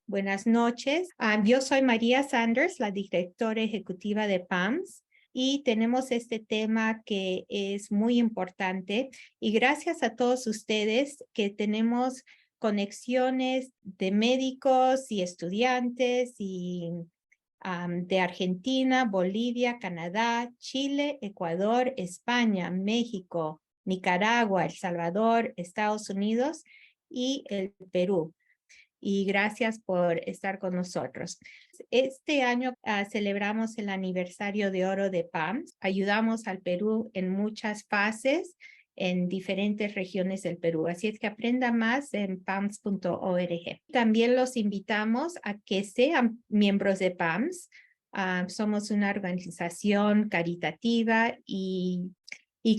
Buenas noches. Yo soy María Sanders, la directora ejecutiva de PAMS, y tenemos este tema que es muy importante. Y gracias a todos ustedes que tenemos conexiones de médicos y estudiantes y de Argentina, Bolivia, Canadá, Chile, Ecuador, España, México, Nicaragua, El Salvador, Estados Unidos y el Perú. Y gracias por estar con nosotros. Este año celebramos el aniversario de oro de PAMS. Ayudamos al Perú en muchas fases en diferentes regiones del Perú. Así es que aprenda más en pams.org. También los invitamos a que sean miembros de PAMS. Somos una organización caritativa y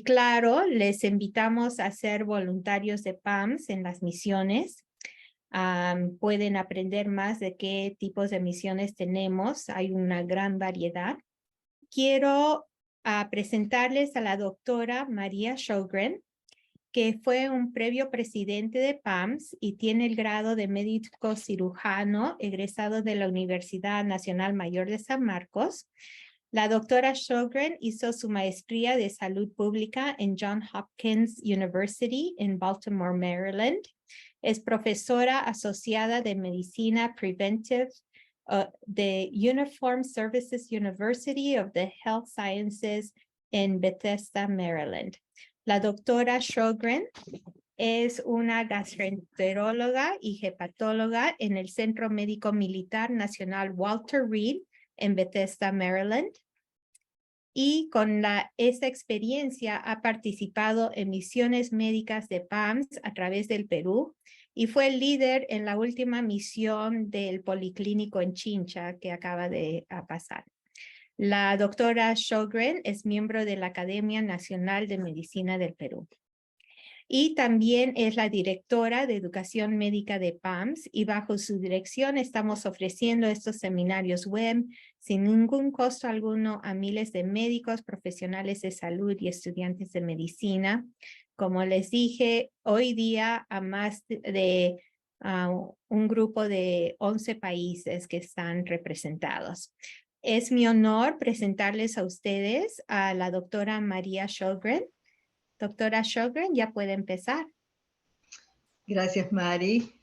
claro, les invitamos a ser voluntarios de PAMS en las misiones. Pueden aprender más de qué tipos de misiones tenemos. Hay una gran variedad. Quiero presentarles a la doctora María Sjögren, que fue un previo presidente de PAMS y tiene el grado de médico cirujano egresado de la Universidad Nacional Mayor de San Marcos. La doctora Sjögren hizo su maestría de salud pública en Johns Hopkins University en Baltimore, Maryland. Es profesora asociada de Medicina Preventive de Uniform Services University of the Health Sciences en Bethesda, Maryland. La doctora Sjögren es una gastroenteróloga y hepatóloga en el Centro Médico Militar Nacional Walter Reed en Bethesda, Maryland. Y con esa experiencia ha participado en misiones médicas de PAMS a través del Perú y fue el líder en la última misión del Policlínico en Chincha que acaba de pasar. La doctora Sjögren es miembro de la Academia Nacional de Medicina del Perú. Y también es la directora de Educación Médica de PAMS y bajo su dirección estamos ofreciendo estos seminarios web sin ningún costo alguno a miles de médicos, profesionales de salud y estudiantes de medicina. Como les dije, hoy día a más de un grupo de 11 países que están representados. Es mi honor presentarles a ustedes a la doctora María Sjögren. Doctora Sjögren, ya puede empezar. Gracias, Mari.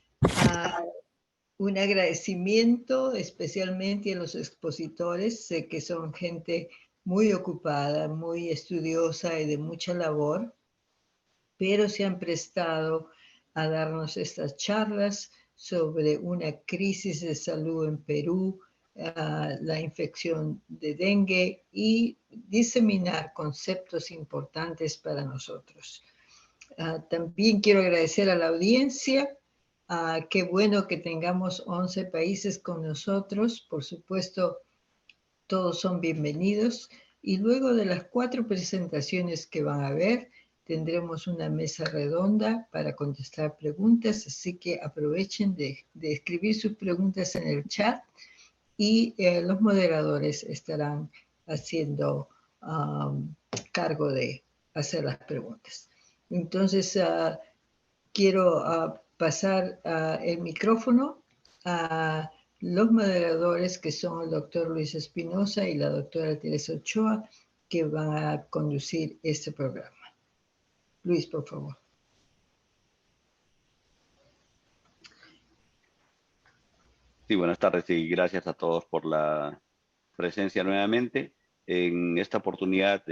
Un agradecimiento especialmente a los expositores. Sé que son gente muy ocupada, muy estudiosa y de mucha labor, pero se han prestado a darnos estas charlas sobre una crisis de salud en Perú, la infección de dengue y diseminar conceptos importantes para nosotros. También quiero agradecer a la audiencia. Qué bueno que tengamos 11 países con nosotros. Por supuesto, todos son bienvenidos. Y luego de las 4 presentaciones que van a haber, tendremos una mesa redonda para contestar preguntas. Así que aprovechen de escribir sus preguntas en el chat y los moderadores estarán haciendo cargo de hacer las preguntas. Entonces, quiero pasar el micrófono a los moderadores, que son el doctor Luis Espinosa y la doctora Teresa Ochoa, que van a conducir este programa. Luis, por favor. Sí, buenas tardes y gracias a todos por la presencia nuevamente. En esta oportunidad,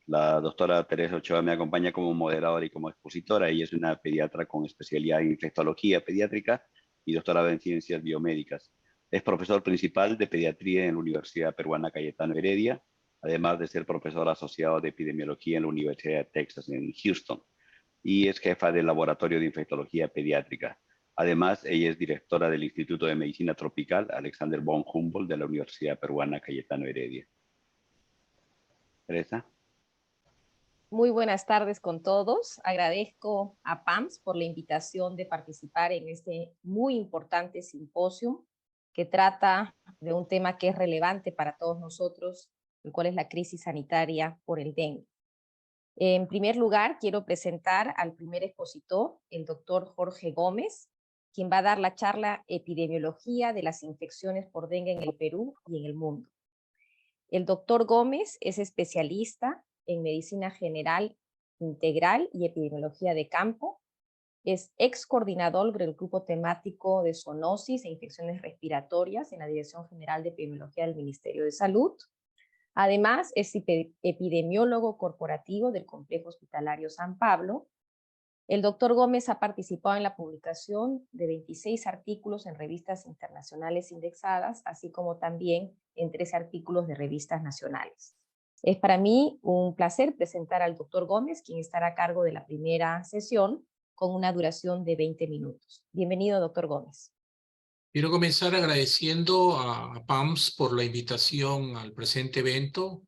la doctora Teresa Ochoa me acompaña como moderadora y como expositora. Ella es una pediatra con especialidad en infectología pediátrica y doctorado en ciencias biomédicas. Es profesor principal de pediatría en la Universidad Peruana Cayetano Heredia, además de ser profesor asociado de epidemiología en la Universidad de Texas en Houston, y es jefa del laboratorio de infectología pediátrica. Además, ella es directora del Instituto de Medicina Tropical Alexander von Humboldt de la Universidad Peruana Cayetano Heredia. Teresa. Muy buenas tardes con todos. Agradezco a PAMS por la invitación de participar en este muy importante simposio que trata de un tema que es relevante para todos nosotros, el cual es la crisis sanitaria por el dengue. En primer lugar, quiero presentar al primer expositor, el doctor Jorge Gómez, quien va a dar la charla Epidemiología de las infecciones por dengue en el Perú y en el mundo. El doctor Gómez es especialista en medicina general integral y epidemiología de campo. Es ex coordinador del grupo temático de zoonosis e infecciones respiratorias en la Dirección General de Epidemiología del Ministerio de Salud. Además, es epidemiólogo corporativo del Complejo Hospitalario San Pablo. El doctor Gómez ha participado en la publicación de 26 artículos en revistas internacionales indexadas, así como también en 3 artículos de revistas nacionales. Es para mí un placer presentar al doctor Gómez, quien estará a cargo de la primera sesión, con una duración de 20 minutos. Bienvenido, doctor Gómez. Quiero comenzar agradeciendo a PAMS por la invitación al presente evento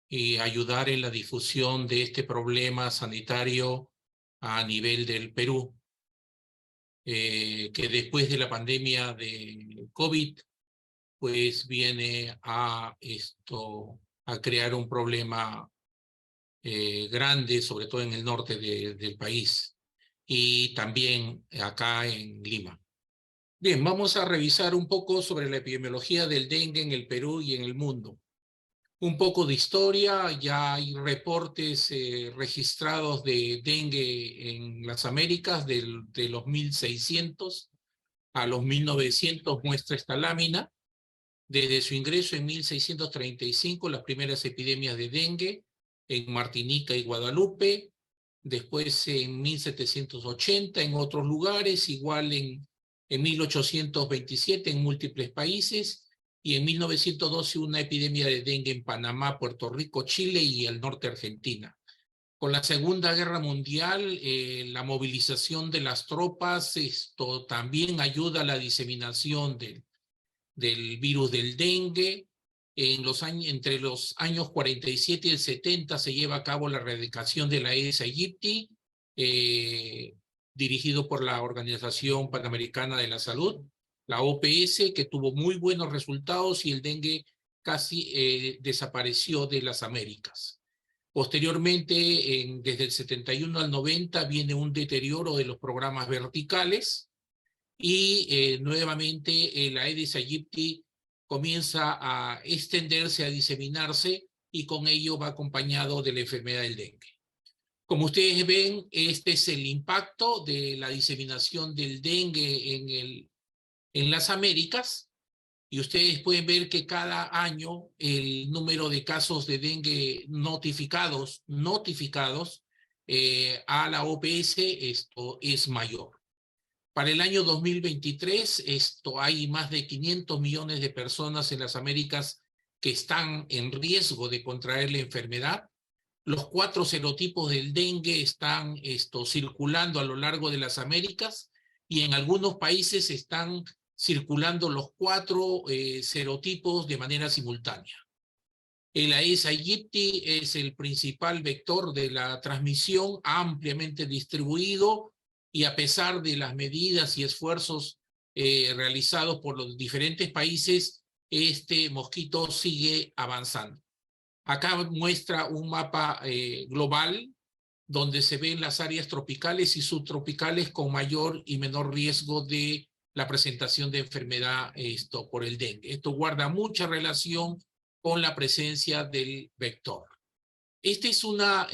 y ayudar en la difusión de este problema sanitario a nivel del Perú, que después de la pandemia de COVID, pues viene a crear un problema grande, sobre todo en el norte del país y también acá en Lima. Bien, vamos a revisar un poco sobre la epidemiología del dengue en el Perú y en el mundo. Un poco de historia, ya hay reportes registrados de dengue en las Américas de los 1600 a los 1900, muestra esta lámina. Desde su ingreso en 1635, las primeras epidemias de dengue en Martinica y Guadalupe, después en 1780 en otros lugares, igual en 1827 en múltiples países, y en 1912 una epidemia de dengue en Panamá, Puerto Rico, Chile y el norte de Argentina. Con la Segunda Guerra Mundial, la movilización de las tropas, esto también ayuda a la diseminación del virus del dengue. Entre los años 47 y el 70 se lleva a cabo la erradicación de la Aedes aegypti, dirigido por la Organización Panamericana de la Salud, la OPS, que tuvo muy buenos resultados y el dengue casi desapareció de las Américas. Posteriormente, desde el 71 al 90, viene un deterioro de los programas verticales y nuevamente la Aedes aegypti comienza a extenderse, a diseminarse, y con ello va acompañado de la enfermedad del dengue. Como ustedes ven, este es el impacto de la diseminación del dengue en las Américas, y ustedes pueden ver que cada año el número de casos de dengue notificados a la OPS es mayor. Para el año 2023, hay más de 500 millones de personas en las Américas que están en riesgo de contraer la enfermedad. Los 4 serotipos del dengue están circulando a lo largo de las Américas, y en algunos países están circulando los 4 serotipos de manera simultánea. El Aedes aegypti es el principal vector de la transmisión, ampliamente distribuido, y a pesar de las medidas y esfuerzos realizados por los diferentes países, este mosquito sigue avanzando. Acá muestra un mapa global donde se ven las áreas tropicales y subtropicales con mayor y menor riesgo de la presentación de enfermedad por el dengue. Esto guarda mucha relación con la presencia del vector. Esta es una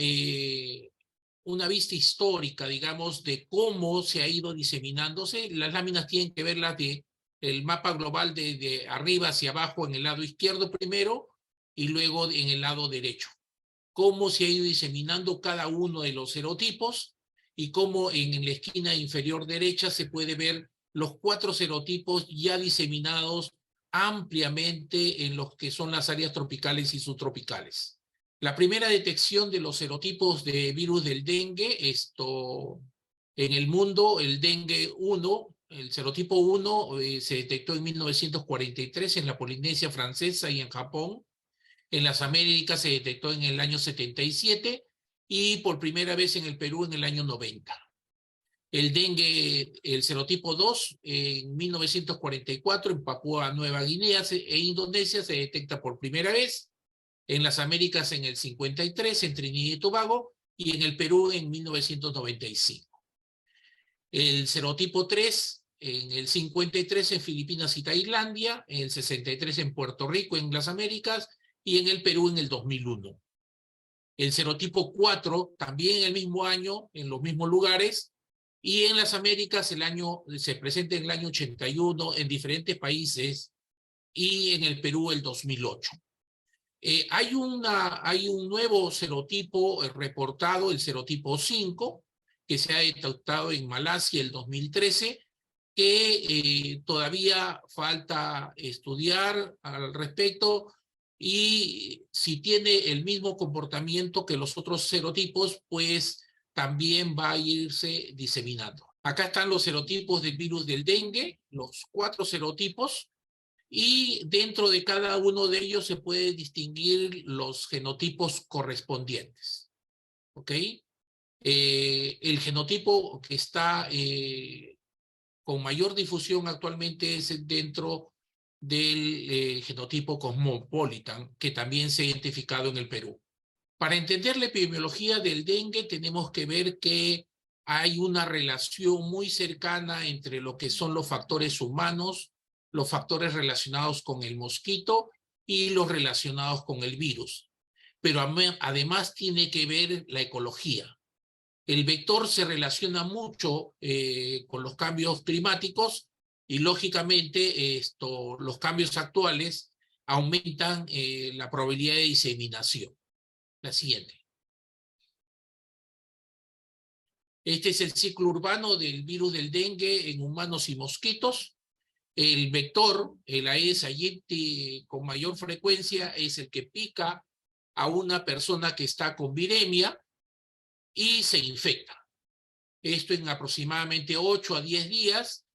vista histórica, digamos, de cómo se ha ido diseminándose. Las láminas tienen que verlas del mapa global de arriba hacia abajo en el lado izquierdo primero y luego en el lado derecho. Cómo se ha ido diseminando cada uno de los serotipos, y cómo en la esquina inferior derecha se puede ver los 4 serotipos ya diseminados ampliamente en los que son las áreas tropicales y subtropicales. La primera detección de los serotipos de virus del dengue, en el mundo, el dengue 1, el serotipo 1 se detectó en 1943 en la Polinesia Francesa y en Japón. En las Américas se detectó en el año 77 y por primera vez en el Perú en el año 90. El dengue, el serotipo 2, en 1944 en Papúa Nueva Guinea e Indonesia se detecta por primera vez. En las Américas en el 53, en Trinidad y Tobago, y en el Perú en 1995. El serotipo 3 en el 53 en Filipinas y Tailandia, en el 63 en Puerto Rico, en las Américas, y en el Perú en el 2001. El serotipo 4 también en el mismo año, en los mismos lugares, y en las Américas se presenta en el año 81 en diferentes países, y en el Perú el 2008. Hay un nuevo serotipo reportado, el serotipo 5, que se ha detectado en Malasia el 2013, que todavía falta estudiar al respecto, y si tiene el mismo comportamiento que los otros serotipos, pues también va a irse diseminando. Acá están los serotipos del virus del dengue, los 4 serotipos, y dentro de cada uno de ellos se puede distinguir los genotipos correspondientes. ¿Ok? El genotipo que está con mayor difusión actualmente es dentro del genotipo Cosmopolitan, que también se ha identificado en el Perú. Para entender la epidemiología del dengue tenemos que ver que hay una relación muy cercana entre lo que son los factores humanos, los factores relacionados con el mosquito y los relacionados con el virus. Pero además tiene que ver la ecología. El vector se relaciona mucho con los cambios climáticos y lógicamente los cambios actuales aumentan la probabilidad de diseminación. La siguiente. Este es el ciclo urbano del virus del dengue en humanos y mosquitos. El vector, el Aedes aegypti con mayor frecuencia, es el que pica a una persona que está con viremia y se infecta. Esto en aproximadamente 8 a 10 días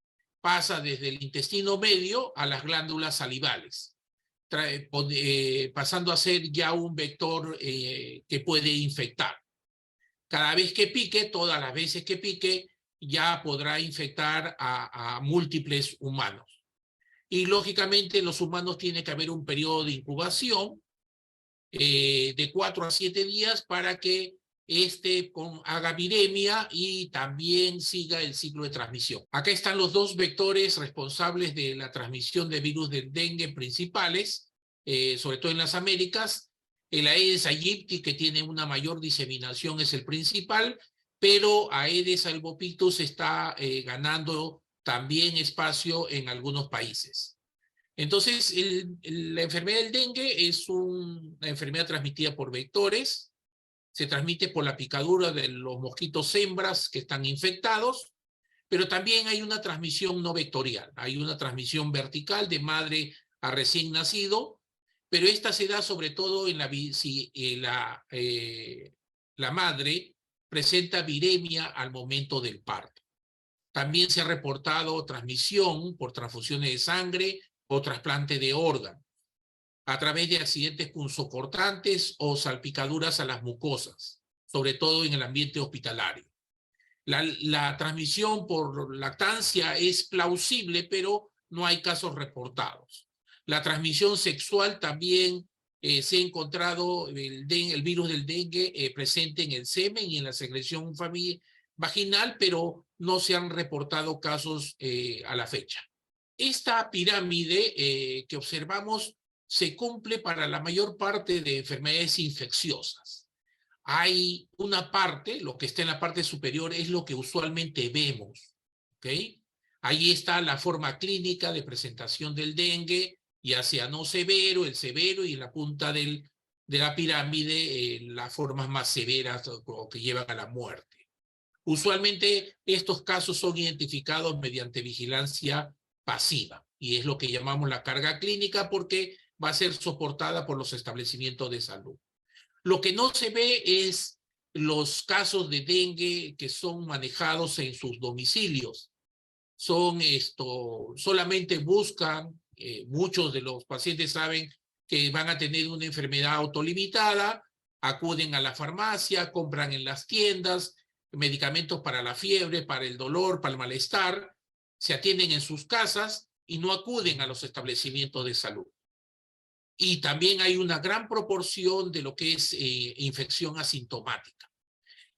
pasa desde el intestino medio a las glándulas salivales, pasando a ser ya un vector que puede infectar. Cada vez que pique, todas las veces que pique, ya podrá infectar a múltiples humanos. Y lógicamente en los humanos tiene que haber un periodo de incubación de 4 a 7 días para que haga viremia y también siga el ciclo de transmisión. Acá están los 2 vectores responsables de la transmisión de virus del dengue principales, sobre todo en las Américas. El Aedes aegypti, que tiene una mayor diseminación, es el principal, pero Aedes albopictus está ganando también espacio en algunos países. Entonces, la enfermedad del dengue es una enfermedad transmitida por vectores, se transmite por la picadura de los mosquitos hembras que están infectados, pero también hay una transmisión no vectorial, hay una transmisión vertical de madre a recién nacido, pero esta se da sobre todo si la madre presenta viremia al momento del parto. También se ha reportado transmisión por transfusiones de sangre o trasplante de órganos, a través de accidentes punzocortantes o salpicaduras a las mucosas, sobre todo en el ambiente hospitalario. La transmisión por lactancia es plausible, pero no hay casos reportados. La transmisión sexual también se ha encontrado el virus del dengue presente en el semen y en la secreción vaginal, pero no se han reportado casos a la fecha. Esta pirámide que observamos se cumple para la mayor parte de enfermedades infecciosas. Hay una parte, lo que está en la parte superior es lo que usualmente vemos, ¿ok? Ahí está la forma clínica de presentación del dengue, ya sea no severo, el severo, y en la punta de la pirámide las formas más severas o que llevan a la muerte. Usualmente estos casos son identificados mediante vigilancia pasiva, y es lo que llamamos la carga clínica, porque va a ser soportada por los establecimientos de salud. Lo que no se ve es los casos de dengue que son manejados en sus domicilios. Solamente buscan, muchos de los pacientes saben que van a tener una enfermedad autolimitada, acuden a la farmacia, compran en las tiendas medicamentos para la fiebre, para el dolor, para el malestar, se atienden en sus casas y no acuden a los establecimientos de salud. Y también hay una gran proporción de lo que es infección asintomática.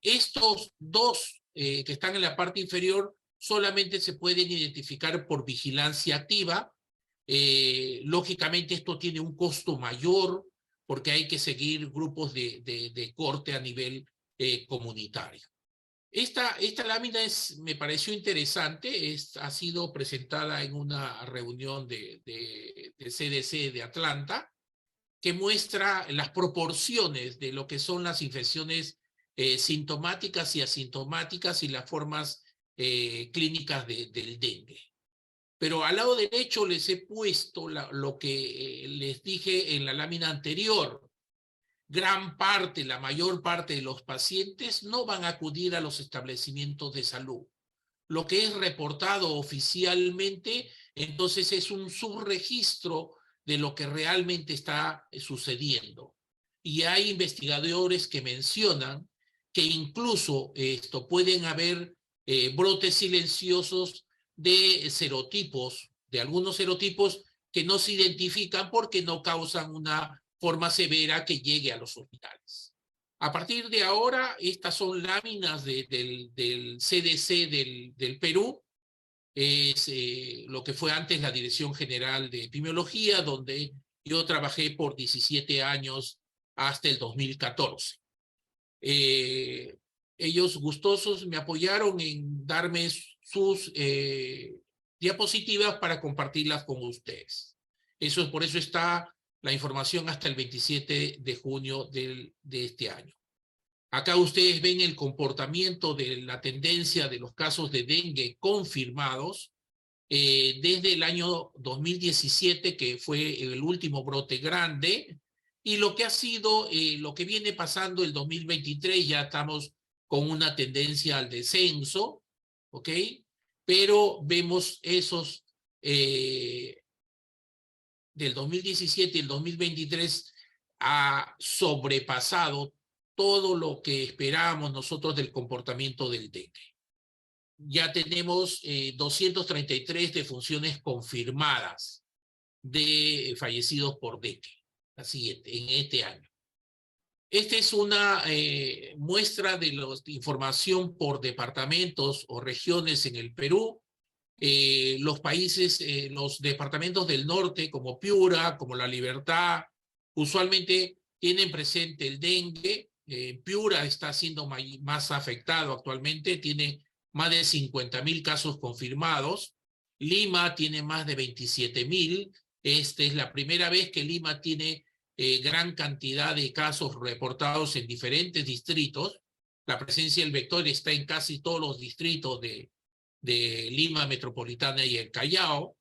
Estos 2 que están en la parte inferior solamente se pueden identificar por vigilancia activa. Lógicamente esto tiene un costo mayor porque hay que seguir grupos de corte a nivel comunitario. Esta lámina me pareció interesante, ha sido presentada en una reunión de CDC de Atlanta, que muestra las proporciones de lo que son las infecciones sintomáticas y asintomáticas y las formas clínicas del dengue. Pero al lado derecho les he puesto lo que les dije en la lámina anterior. Gran parte, la mayor parte de los pacientes no van a acudir a los establecimientos de salud. Lo que es reportado oficialmente, entonces es un subregistro de lo que realmente está sucediendo. Y hay investigadores que mencionan que incluso pueden haber brotes silenciosos de serotipos, de algunos serotipos que no se identifican porque no causan una forma severa que llegue a los hospitales. A partir de ahora, estas son láminas del CDC del Perú, es lo que fue antes la Dirección General de Epidemiología, donde yo trabajé por 17 años hasta el 2014. Ellos gustosos me apoyaron en darme sus diapositivas para compartirlas con ustedes. Por eso está la información hasta el 27 de junio de este año. Acá ustedes ven el comportamiento de la tendencia de los casos de dengue confirmados desde el año 2017, que fue el último brote grande, y lo que ha sido, lo que viene pasando el 2023, ya estamos con una tendencia al descenso, ¿ok? Pero vemos esos del 2017 y el 2023 ha sobrepasado todo lo que esperábamos nosotros del comportamiento del dengue. Ya tenemos 233 defunciones confirmadas de fallecidos por dengue, la siguiente, en este año. Esta es una muestra de la información por departamentos o regiones en el Perú. Los países, los departamentos del norte, como Piura, como La Libertad, usualmente tienen presente el dengue. Piura está siendo más afectado actualmente, tiene más de 50.000 casos confirmados. Lima tiene más de 27.000. Esta es la primera vez que Lima tiene gran cantidad de casos reportados en diferentes distritos. La presencia del vector está en casi todos los distritos de Lima Metropolitana y el Callao.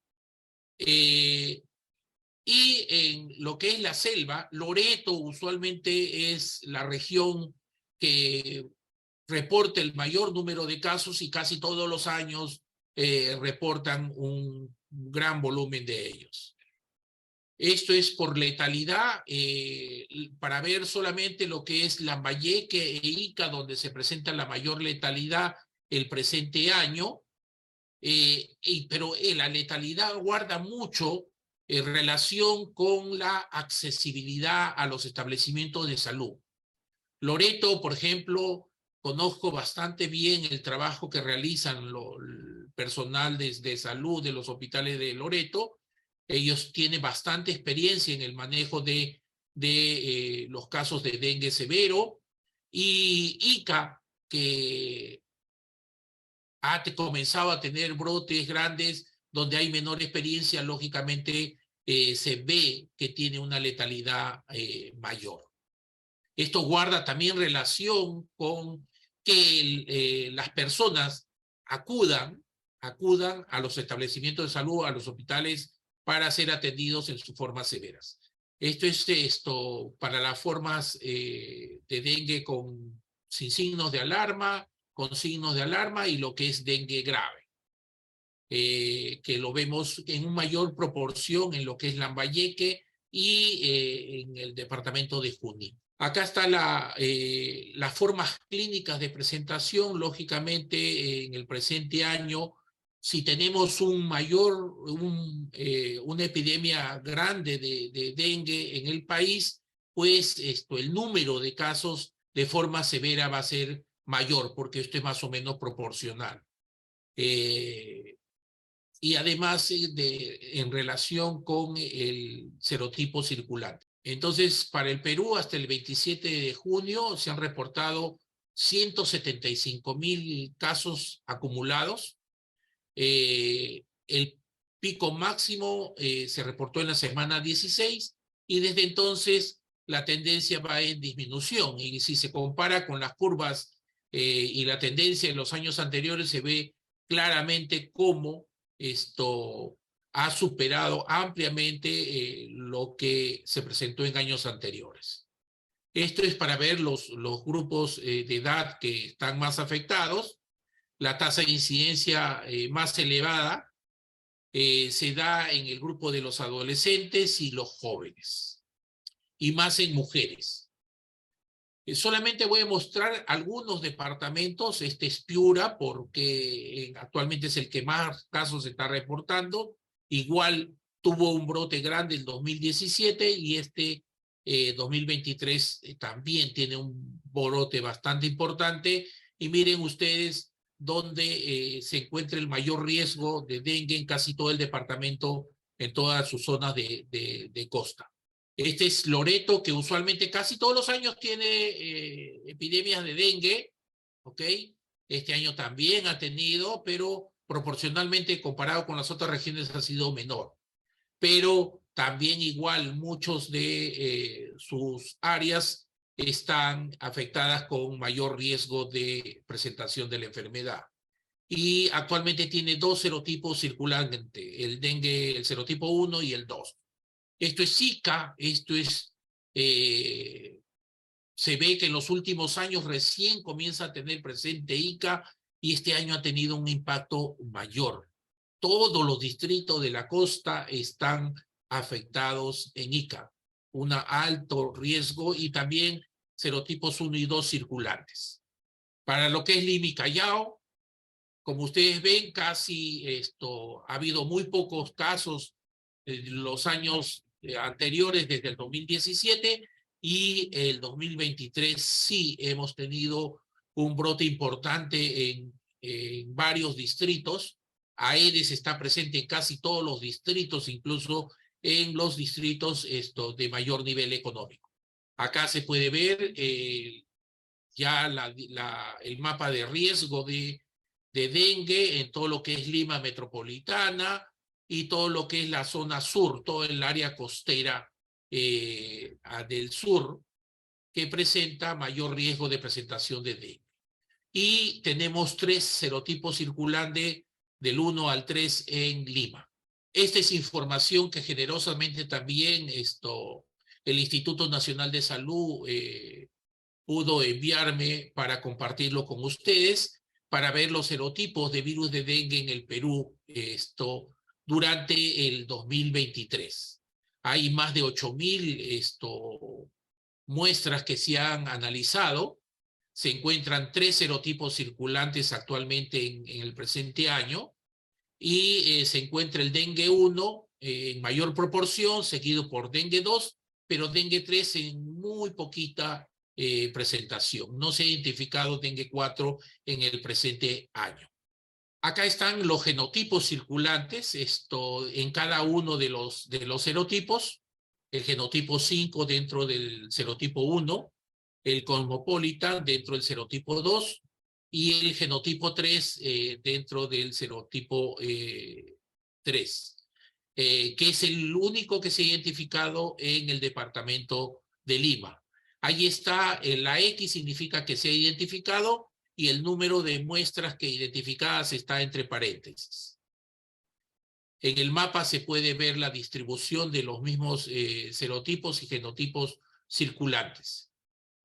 Y en lo que es la selva, Loreto usualmente es la región que reporta el mayor número de casos y casi todos los años reportan un gran volumen de ellos. Esto es por letalidad, para ver solamente lo que es Lambayeque e Ica, donde se presenta la mayor letalidad el presente año. Pero la letalidad guarda mucho en relación con la accesibilidad a los establecimientos de salud. Loreto, por ejemplo, conozco bastante bien el trabajo que realizan el personal de salud de los hospitales de Loreto. Ellos tienen bastante experiencia en el manejo de los casos de dengue severo. Y Ica, que ha comenzado a tener brotes grandes donde hay menor experiencia, lógicamente se ve que tiene una letalidad mayor. Esto guarda también relación con que las personas acudan a los establecimientos de salud, a los hospitales, para ser atendidos en sus formas severas. Esto es para las formas de dengue sin signos de alarma, con signos de alarma, y lo que es dengue grave, que lo vemos en una mayor proporción en lo que es Lambayeque y en el departamento de Junín. Acá está las formas clínicas de presentación. Lógicamente, en el presente año, si tenemos una epidemia grande de dengue en el país, pues el número de casos de forma severa va a ser mayor, porque esto es más o menos proporcional. y además en relación con el serotipo circulante. Entonces, para el Perú, hasta el 27 de junio se han reportado 175,000 casos acumulados. El pico máximo se reportó en la semana 16 y desde entonces la tendencia va en disminución. Y si se compara con las curvas y la tendencia en los años anteriores, se ve claramente cómo esto ha superado ampliamente lo que se presentó en años anteriores. Esto es para ver los grupos de edad que están más afectados. La tasa de incidencia más elevada se da en el grupo de los adolescentes y los jóvenes, y más en mujeres. Solamente voy a mostrar algunos departamentos. Este es Piura, porque actualmente es el que más casos se está reportando. Igual tuvo un brote grande el 2017 y este 2023 también tiene un brote bastante importante. Y miren ustedes donde se encuentra el mayor riesgo de dengue en casi todo el departamento, en todas sus zonas de costa. Este es Loreto, que usualmente casi todos los años tiene epidemias de dengue, ¿ok? Este año también ha tenido, pero proporcionalmente comparado con las otras regiones ha sido menor. Pero también igual muchos de sus áreas están afectadas con mayor riesgo de presentación de la enfermedad. Y actualmente tiene 2 serotipos circulantes, el dengue, el serotipo 1 y el 2. Esto es Zika, esto es, se ve que en los últimos años recién comienza a tener presente Zika y este año ha tenido un impacto mayor. Todos los distritos de la costa están afectados en Zika, un alto riesgo, y también serotipos 1 y 2 circulantes. Para lo que es Lima y Callao, como ustedes ven, casi ha habido muy pocos casos en los años anteriores, desde el 2017, y el 2023 sí hemos tenido un brote importante en varios distritos. Aedes está presente en casi todos los distritos, incluso en los distritos de mayor nivel económico. Acá se puede ver ya el mapa de riesgo de dengue en todo lo que es Lima metropolitana y todo lo que es la zona sur, todo el área costera del sur, que presenta mayor riesgo de presentación de dengue. Y tenemos 3 serotipos circulantes del 1 al 3 en Lima. Esta es información que generosamente también el Instituto Nacional de Salud pudo enviarme para compartirlo con ustedes, para ver los serotipos de virus de dengue en el Perú durante el 2023. Hay más de 8,000 muestras que se han analizado. Se encuentran 3 serotipos circulantes actualmente en el presente año, y se encuentra el dengue 1 en mayor proporción, seguido por dengue 2, pero dengue 3 en muy poquita presentación. No se ha identificado dengue 4 en el presente año. Acá están los genotipos circulantes en cada uno de los serotipos. El genotipo 5 dentro del serotipo 1, el Cosmopolitan dentro del serotipo 2 y el genotipo 3 dentro del serotipo 3, que es el único que se ha identificado en el departamento de Lima. Ahí está, la X significa que se ha identificado y el número de muestras que identificadas está entre paréntesis. En el mapa se puede ver la distribución de los mismos serotipos y genotipos circulantes.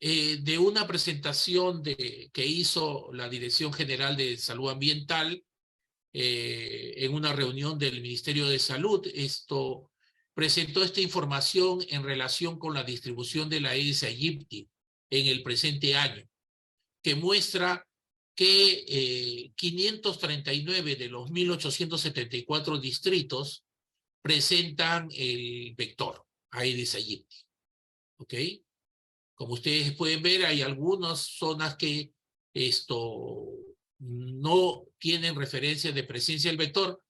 De una presentación que hizo la Dirección General de Salud Ambiental en una reunión del Ministerio de Salud, presentó esta información en relación con la distribución de la Aedes aegypti en el presente año, que muestra que 539 de los 1,874 distritos presentan el vector Aedes aegypti. ¿Ok? Como ustedes pueden ver, hay algunas zonas que no tienen referencia de presencia del vector,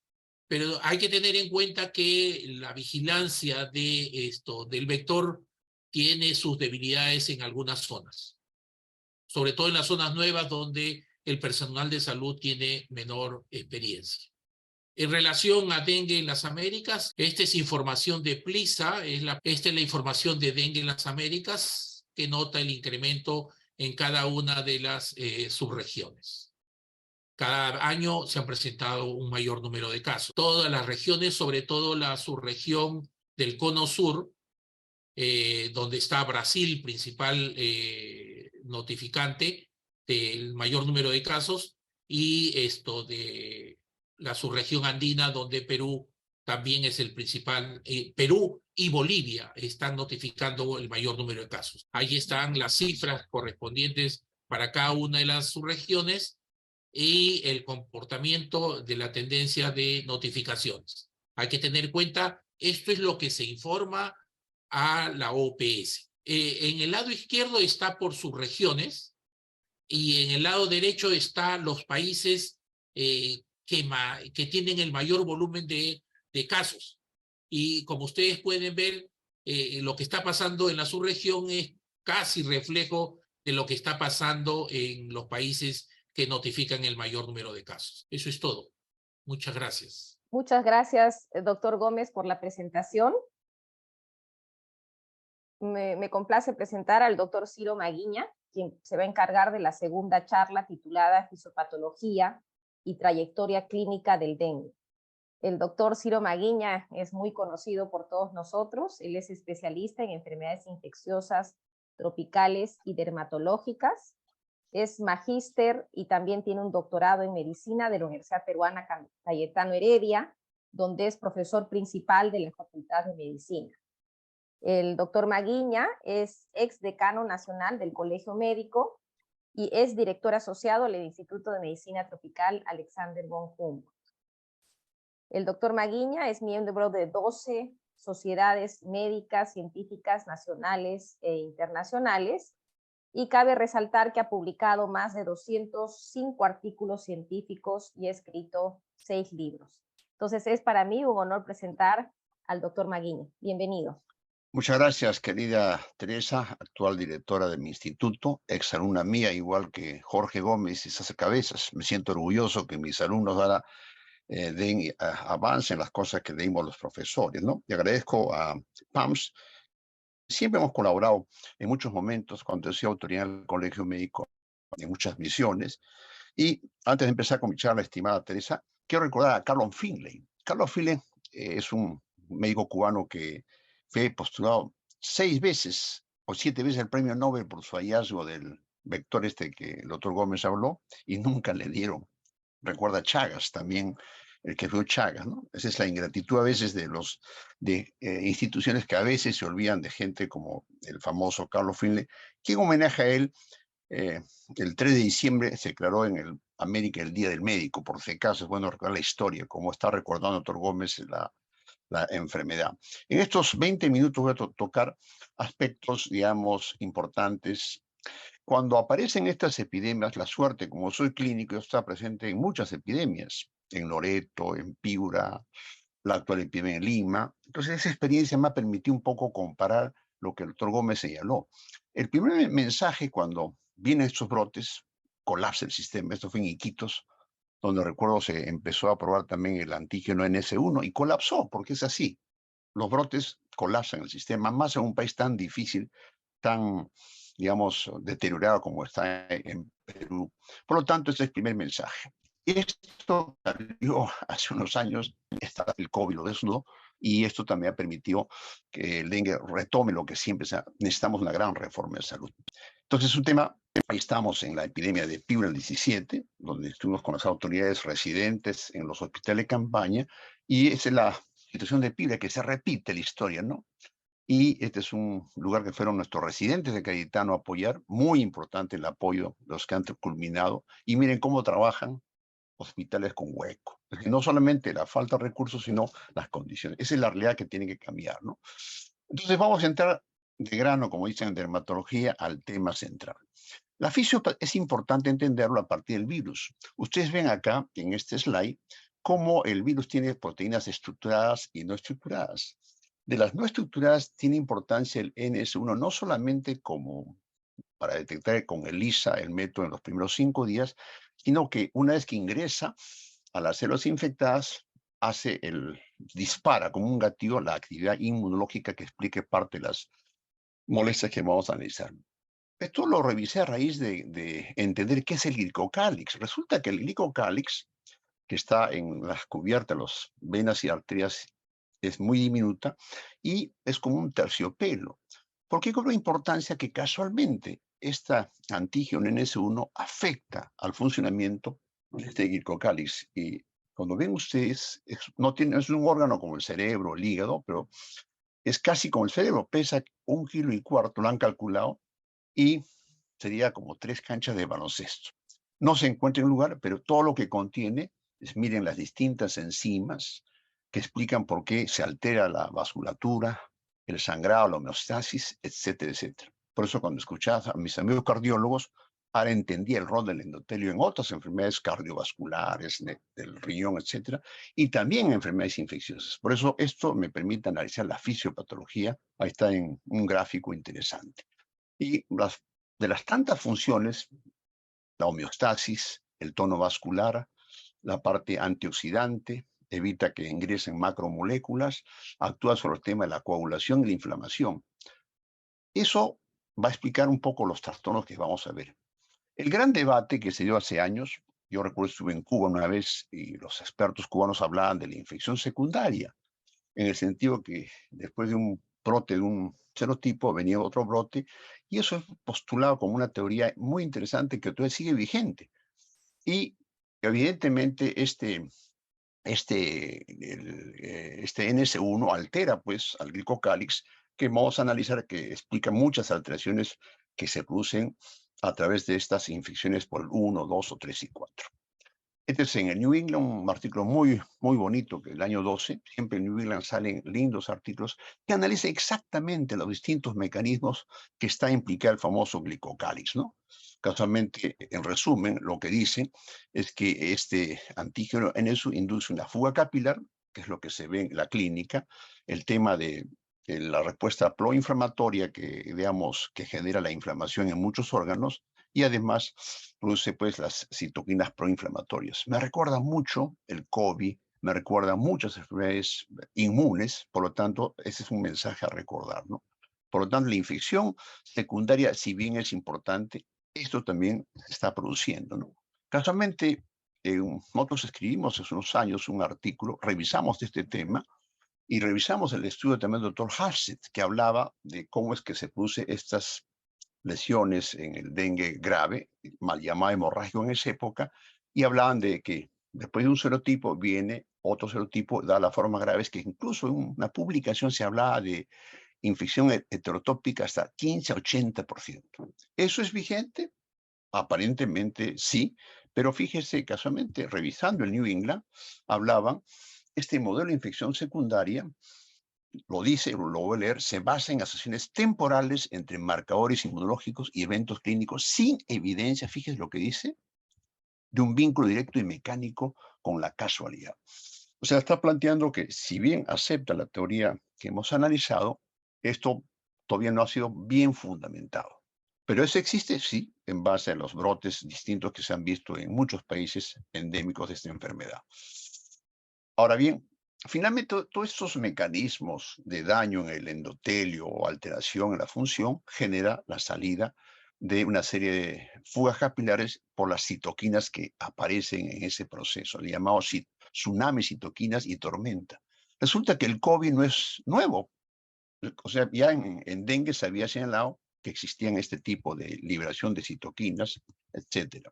pero hay que tener en cuenta que la vigilancia del vector tiene sus debilidades en algunas zonas, sobre todo en las zonas nuevas donde el personal de salud tiene menor experiencia. En relación a dengue en las Américas, esta es información de PLISA, esta es la información de dengue en las Américas, que nota el incremento en cada una de las subregiones. Cada año se han presentado un mayor número de casos. Todas las regiones, sobre todo la subregión del Cono Sur, donde está Brasil, principal notificante del mayor número de casos, y de la subregión andina, donde Perú también es el principal. Perú y Bolivia están notificando el mayor número de casos. Ahí están las cifras correspondientes para cada una de las subregiones y el comportamiento de la tendencia de notificaciones. Hay que tener en cuenta, esto es lo que se informa a la OPS. En el lado izquierdo está por subregiones y en el lado derecho están los países que tienen el mayor volumen de casos. Y como ustedes pueden ver, lo que está pasando en la subregión es casi reflejo de lo que está pasando en los países que notifican el mayor número de casos. Eso es todo. Muchas gracias. Muchas gracias, doctor Gómez, por la presentación. Me complace presentar al doctor Ciro Maguiña, quien se va a encargar de la segunda charla titulada Fisiopatología y trayectoria clínica del dengue. El doctor Ciro Maguiña es muy conocido por todos nosotros. Él es especialista en enfermedades infecciosas, tropicales y dermatológicas. Es magíster y también tiene un doctorado en medicina de la Universidad Peruana Cayetano Heredia, donde es profesor principal de la Facultad de Medicina. El doctor Maguiña es ex decano nacional del Colegio Médico y es director asociado del Instituto de Medicina Tropical Alexander von Humboldt. El doctor Maguiña es miembro de 12 sociedades médicas, científicas, nacionales e internacionales, y cabe resaltar que ha publicado más de 205 artículos científicos y ha escrito 6 libros. Entonces es para mí un honor presentar al doctor Maguiña. Bienvenido. Muchas gracias, querida Teresa, actual directora de mi instituto, exalumna mía, igual que Jorge Gómez y César Cabezas. Me siento orgulloso que mis alumnos ahora avancen las cosas que leímos los profesores, ¿no? Y agradezco a PAMS. Siempre hemos colaborado en muchos momentos cuando he sido autoridad del Colegio Médico en muchas misiones. Y antes de empezar con mi charla, estimada Teresa, quiero recordar a Carlo Finlay. Carlo Finlay es un médico cubano que fue postulado 6 veces o 7 veces el premio Nobel por su hallazgo del vector que el doctor Gómez habló, y nunca le dieron. Recuerda Chagas también, el que fue Chagas, ¿no? Esa es la ingratitud a veces de instituciones que a veces se olvidan de gente como el famoso Carlo Finlay, que en homenaje a él, el 3 de diciembre se declaró en América el Día del Médico. Por si acaso es bueno recordar la historia, como está recordando el doctor Gómez la enfermedad. En estos 20 minutos voy a tocar aspectos, digamos, importantes. Cuando aparecen estas epidemias, la suerte, como soy clínico, está presente en muchas epidemias, en Loreto, en Piura, la actual epidemia en Lima. Entonces, esa experiencia me ha permitido un poco comparar lo que el doctor Gómez señaló. El primer mensaje cuando vienen estos brotes, colapsa el sistema. Esto fue en Iquitos, donde recuerdo se empezó a probar también el antígeno NS1 y colapsó, porque es así. Los brotes colapsan el sistema, más en un país tan difícil, tan, digamos, deteriorado como está en Perú. Por lo tanto, este es el primer mensaje. Esto salió hace unos años, el COVID lo desnudó, y esto también ha permitido que el dengue retome lo que siempre necesitamos, una gran reforma de salud. Entonces, es un tema, ahí estamos en la epidemia de Piura el 17, donde estuvimos con las autoridades residentes en los hospitales de campaña, y esa es la situación de Piura, que se repite la historia, ¿no? Y este es un lugar que fueron nuestros residentes de Cayetano a apoyar, muy importante el apoyo de los que han culminado, y miren cómo trabajan hospitales con hueco. No solamente la falta de recursos, sino las condiciones. Esa es la realidad que tiene que cambiar, ¿no? Entonces vamos a entrar de grano, como dicen en dermatología, al tema central. La fisio es importante entenderlo a partir del virus. Ustedes ven acá, en este slide, cómo el virus tiene proteínas estructuradas y no estructuradas. De las no estructuradas tiene importancia el NS1 no solamente como para detectar con ELISA el método en los primeros 5 días, sino que una vez que ingresa a las células infectadas, dispara como un gatillo la actividad inmunológica que explique parte de las molestias que vamos a analizar. Esto lo revisé a raíz de entender qué es el glicocálix. Resulta que el glicocálix, que está en las cubiertas de las venas y arterias, es muy diminuta y es como un terciopelo. ¿Por qué cobra importancia? Que casualmente esta antígeno NS1 afecta al funcionamiento de este glicocálix. Y cuando ven ustedes, no es un órgano como el cerebro, el hígado, pero es casi como el cerebro, pesa 1,4 kilos, lo han calculado, y sería como 3 canchas de baloncesto. No se encuentra en un lugar, pero todo lo que contiene, miren las distintas enzimas que explican por qué se altera la vasculatura, el sangrado, la homeostasis, etcétera, etcétera. Por eso cuando escuchaba a mis amigos cardiólogos, ahora entendía el rol del endotelio en otras enfermedades cardiovasculares, del riñón, etcétera, y también en enfermedades infecciosas. Por eso esto me permite analizar la fisiopatología. Ahí está en un gráfico interesante. Y de las tantas funciones, la homeostasis, el tono vascular, la parte antioxidante, evita que ingresen macromoléculas, actúa sobre el tema de la coagulación y la inflamación. Eso va a explicar un poco los trastornos que vamos a ver. El gran debate que se dio hace años, yo recuerdo estuve en Cuba una vez y los expertos cubanos hablaban de la infección secundaria, en el sentido que después de un brote de un serotipo venía otro brote, y eso es postulado como una teoría muy interesante que todavía sigue vigente. Y evidentemente este NS1 altera pues al glicocálix, que vamos a analizar, que explica muchas alteraciones que se producen a través de estas infecciones por el 1, 2 o 3 y 4. Este es en el New England, un artículo muy, muy bonito, que el año 12, siempre en New England salen lindos artículos que analizan exactamente los distintos mecanismos que está implicado el famoso glicocálix, ¿no? Casualmente, en resumen, lo que dice es que este antígeno en eso induce una fuga capilar, que es lo que se ve en la clínica, el tema de la respuesta proinflamatoria que genera la inflamación en muchos órganos, y además produce pues las citoquinas proinflamatorias. Me recuerda mucho el COVID, me recuerda muchas enfermedades inmunes, por lo tanto, ese es un mensaje a recordar, ¿no? Por lo tanto, la infección secundaria, si bien es importante, esto también se está produciendo, ¿no? Casualmente, nosotros escribimos hace unos años un artículo, revisamos este tema, y revisamos el estudio también del doctor Hassett, que hablaba de cómo es que se produce estas lesiones en el dengue grave, mal llamado hemorrágico en esa época, y hablaban de que después de un serotipo viene otro serotipo, da las formas graves, que incluso en una publicación se hablaba de infección heterotópica hasta 15 a 80%. ¿Eso es vigente? Aparentemente sí, pero fíjese, casualmente, revisando el New England, hablaban, este modelo de infección secundaria, lo dice, lo voy a leer, se basa en asociaciones temporales entre marcadores inmunológicos y eventos clínicos sin evidencia, fíjese lo que dice, de un vínculo directo y mecánico con la casualidad. O sea, está planteando que si bien acepta la teoría que hemos analizado, esto todavía no ha sido bien fundamentado. Pero eso existe, sí, en base a los brotes distintos que se han visto en muchos países endémicos de esta enfermedad. Ahora bien, finalmente todos estos mecanismos de daño en el endotelio o alteración en la función genera la salida de una serie de fugas capilares por las citoquinas que aparecen en ese proceso, el llamado tsunami, citoquinas y tormenta. Resulta que el COVID no es nuevo. O sea, ya en dengue se había señalado que existían este tipo de liberación de citoquinas, etc.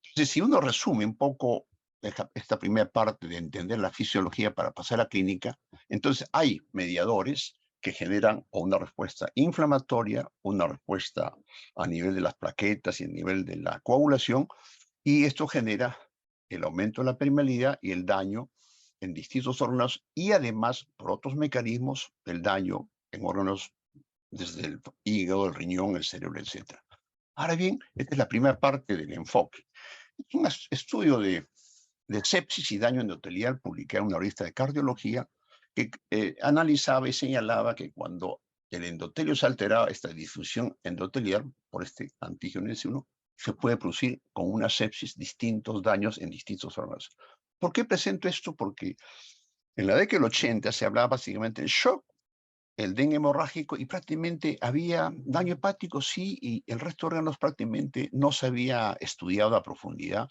Entonces, si uno resume un poco esta primera parte de entender la fisiología para pasar a la clínica, entonces hay mediadores que generan una respuesta inflamatoria, una respuesta a nivel de las plaquetas y a nivel de la coagulación, y esto genera el aumento de la permeabilidad y el daño en distintos órganos, y además, por otros mecanismos, el daño en órganos desde el hígado, el riñón, el cerebro, etc. Ahora bien, esta es la primera parte del enfoque. Es un estudio de sepsis y daño endotelial publicado en una revista de cardiología que analizaba y señalaba que cuando el endotelio se alteraba, esta difusión endotelial por este antígeno S1, se puede producir con una sepsis distintos daños en distintos órganos. ¿Por qué presento esto? Porque en la década del 80 se hablaba básicamente del shock, el dengue hemorrágico, y prácticamente había daño hepático, sí, y el resto de órganos prácticamente no se había estudiado a profundidad.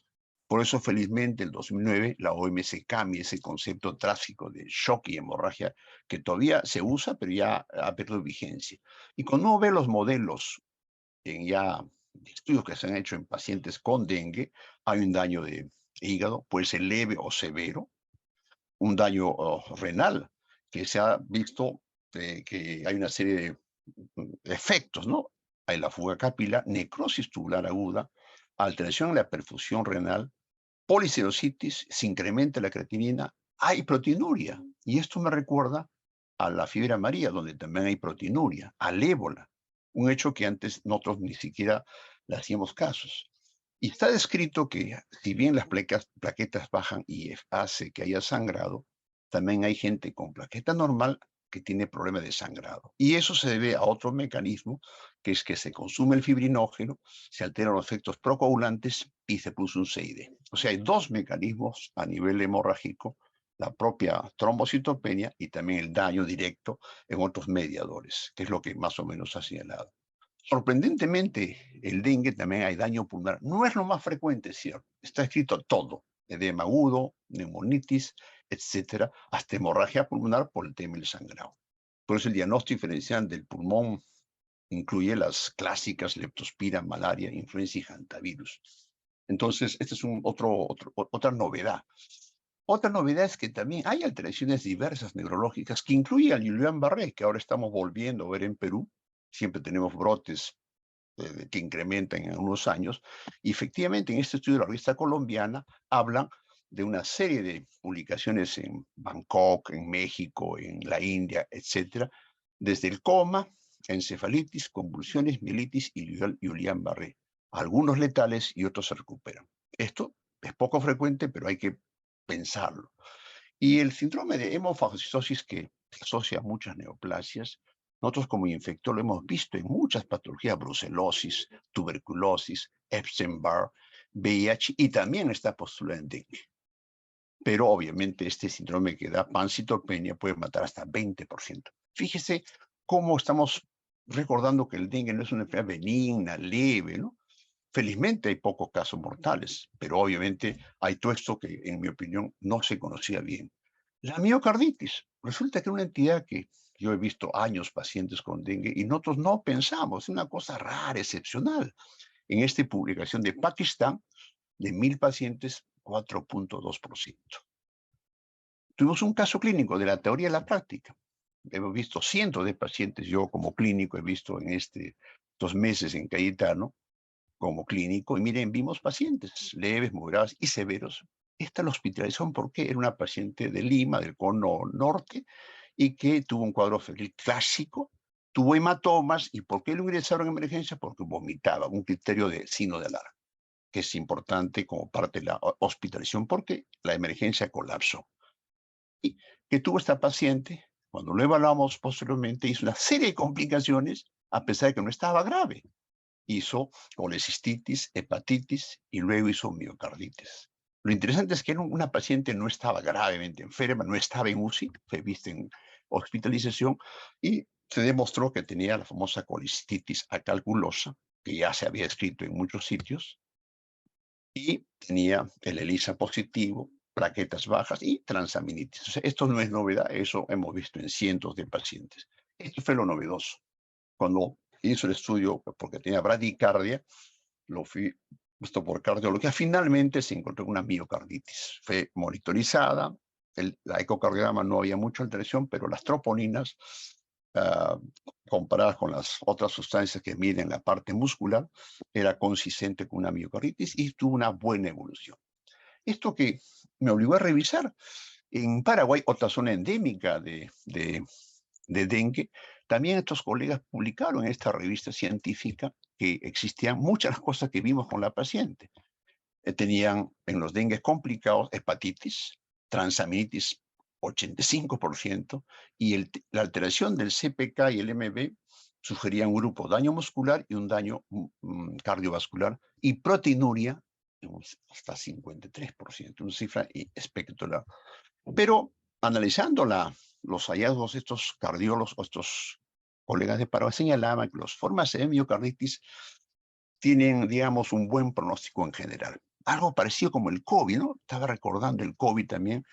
Por eso, felizmente, en el 2009, la OMS cambia ese concepto trágico de shock y hemorragia, que todavía se usa, pero ya ha perdido vigencia. Y cuando uno ve los modelos en ya estudios que se han hecho en pacientes con dengue, hay un daño de hígado, puede ser leve o severo, un daño renal, que se ha visto que hay una serie de efectos, ¿no? Hay la fuga capilar, necrosis tubular aguda, alteración en la perfusión renal, policirrositis, se incrementa la creatinina, hay proteinuria. Y esto me recuerda a la fiebre amarilla, donde también hay proteinuria, al ébola, un hecho que antes nosotros ni siquiera le hacíamos casos. Y está descrito que si bien las plaquetas bajan y hace que haya sangrado, también hay gente con plaqueta normal que tiene problemas de sangrado. Y eso se debe a otro mecanismo, que es que se consume el fibrinógeno, se alteran los efectos procoagulantes y se produce un CID. O sea, hay dos mecanismos a nivel hemorrágico, la propia trombocitopenia y también el daño directo en otros mediadores, que es lo que más o menos ha señalado. Sorprendentemente, el dengue también hay daño pulmonar. No es lo más frecuente, ¿cierto? Está escrito todo: edema agudo, neumonitis, etcétera, hasta hemorragia pulmonar por el tema del sangrado. Por eso el diagnóstico diferencial del pulmón incluye las clásicas leptospira, malaria, influenza y hantavirus. Entonces, esta es otra novedad. Otra novedad es que también hay alteraciones diversas neurológicas que incluye al Guillain-Barré, que ahora estamos volviendo a ver en Perú. Siempre tenemos brotes que incrementan en unos años. Y efectivamente, en este estudio de la revista colombiana hablan de una serie de publicaciones en Bangkok, en México, en la India, etcétera, desde el coma, encefalitis, convulsiones, mielitis y Guillain-Barré. Algunos letales y otros se recuperan. Esto es poco frecuente, pero hay que pensarlo. Y el síndrome de hemofagocitosis, que asocia a muchas neoplasias, nosotros como infectólogos lo hemos visto en muchas patologías: brucelosis, tuberculosis, Epstein-Barr, VIH, y también está postulado en dengue. Pero obviamente este síndrome que da pancitopenia puede matar hasta 20%. Fíjese cómo estamos recordando que el dengue no es una enfermedad benigna, leve, ¿no? Felizmente hay pocos casos mortales, pero obviamente hay todo esto que, en mi opinión, no se conocía bien. La miocarditis, resulta que es una entidad que yo he visto años pacientes con dengue y nosotros no pensamos, es una cosa rara, excepcional. En esta publicación de Pakistán, de 1000 pacientes, 4.2%. Tuvimos un caso clínico de la teoría y la práctica. Hemos visto cientos de pacientes, yo como clínico he visto en estos meses en Cayetano, como clínico, y miren, vimos pacientes leves, moderados y severos. Esta la hospitalizaron porque era una paciente de Lima, del cono norte, y que tuvo un cuadro febril clásico, tuvo hematomas. ¿Y por qué lo ingresaron en emergencia? Porque vomitaba, un criterio de signo de alarma, que es importante como parte de la hospitalización, porque la emergencia colapsó. Y que tuvo esta paciente, cuando lo evaluamos posteriormente, hizo una serie de complicaciones, a pesar de que no estaba grave. Hizo colecistitis, hepatitis y luego hizo miocarditis. Lo interesante es que una paciente no estaba gravemente enferma, no estaba en UCI, fue vista en hospitalización y se demostró que tenía la famosa colecistitis acalculosa, que ya se había escrito en muchos sitios, y tenía el ELISA positivo, plaquetas bajas y transaminitis. O sea, esto no es novedad, eso hemos visto en cientos de pacientes. Esto fue lo novedoso. Cuando hizo el estudio, porque tenía bradicardia, lo fui visto por cardiología, finalmente se encontró una miocarditis. Fue monitorizada, la ecocardiograma no había mucha alteración, pero las troponinas, comparadas con las otras sustancias que miden la parte muscular, era consistente con una miocarditis y tuvo una buena evolución. Esto que me obligó a revisar. En Paraguay, otra zona endémica de dengue, también estos colegas publicaron en esta revista científica que existían muchas de las cosas que vimos con la paciente. Tenían en los dengues complicados hepatitis, transaminitis 85%, y la alteración del CPK y el MB sugerían un grupo daño muscular y un daño cardiovascular, y proteinuria hasta 53%, una cifra espectacular. Pero analizando los hallazgos de estos cardiólogos, estos colegas de paro, señalaban que las formas de miocarditis tienen, digamos, un buen pronóstico en general. Algo parecido como el COVID, ¿no? Estaba recordando el COVID también.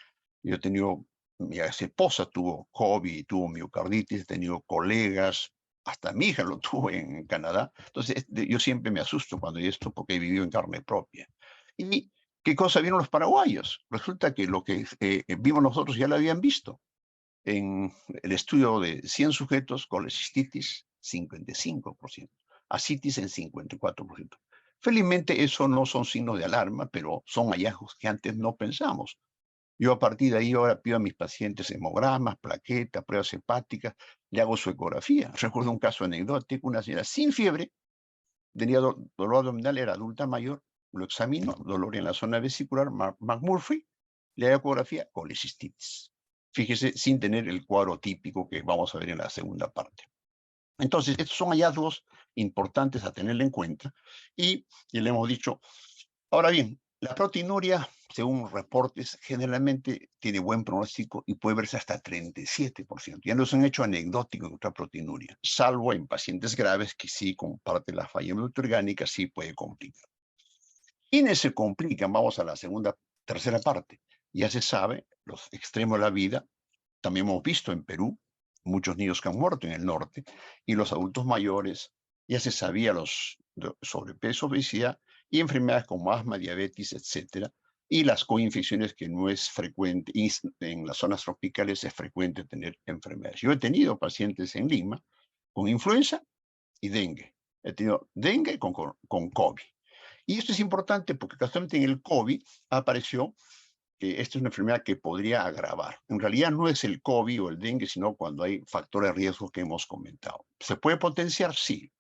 Yo he tenido, mi esposa tuvo COVID, tuvo miocarditis, he tenido colegas, hasta mi hija lo tuvo en Canadá. Entonces, yo siempre me asusto cuando hay esto porque he vivido en carne propia. ¿Y qué cosa vieron los paraguayos? Resulta que lo que vimos nosotros ya lo habían visto. En el estudio de 100 sujetos, colecistitis, 55%. Ascitis en 54%. Felizmente eso no son signos de alarma, pero son hallazgos que antes no pensamos. Yo a partir de ahí ahora pido a mis pacientes hemogramas, plaquetas, pruebas hepáticas, le hago su ecografía. Recuerdo un caso anecdótico, una señora sin fiebre, tenía dolor abdominal, era adulta mayor, lo examino, dolor en la zona vesicular, McMurphy, le hago ecografía, colecistitis. Fíjese, sin tener el cuadro típico que vamos a ver en la segunda parte. Entonces, estos son hallazgos importantes a tener en cuenta y le hemos dicho, ahora bien, la proteinuria, según reportes, generalmente tiene buen pronóstico y puede verse hasta 37%. Ya no es un hecho anecdótico contra proteinuria, salvo en pacientes graves que sí, con parte de la falla orgánica, sí puede complicar. ¿Quiénes se complican? Vamos a la tercera parte. Ya se sabe, los extremos de la vida, también hemos visto en Perú, muchos niños que han muerto en el norte, y los adultos mayores, ya se sabía los sobrepeso, obesidad, y enfermedades como asma, diabetes, etcétera, y las coinfecciones que no es frecuente, y en las zonas tropicales es frecuente tener enfermedades. Yo he tenido pacientes en Lima con influenza y dengue. He tenido dengue con COVID. Y esto es importante porque casualmente en el COVID apareció que esta es una enfermedad que podría agravar. En realidad no es el COVID o el dengue, sino cuando hay factores de riesgo que hemos comentado. ¿Se puede potenciar? Sí.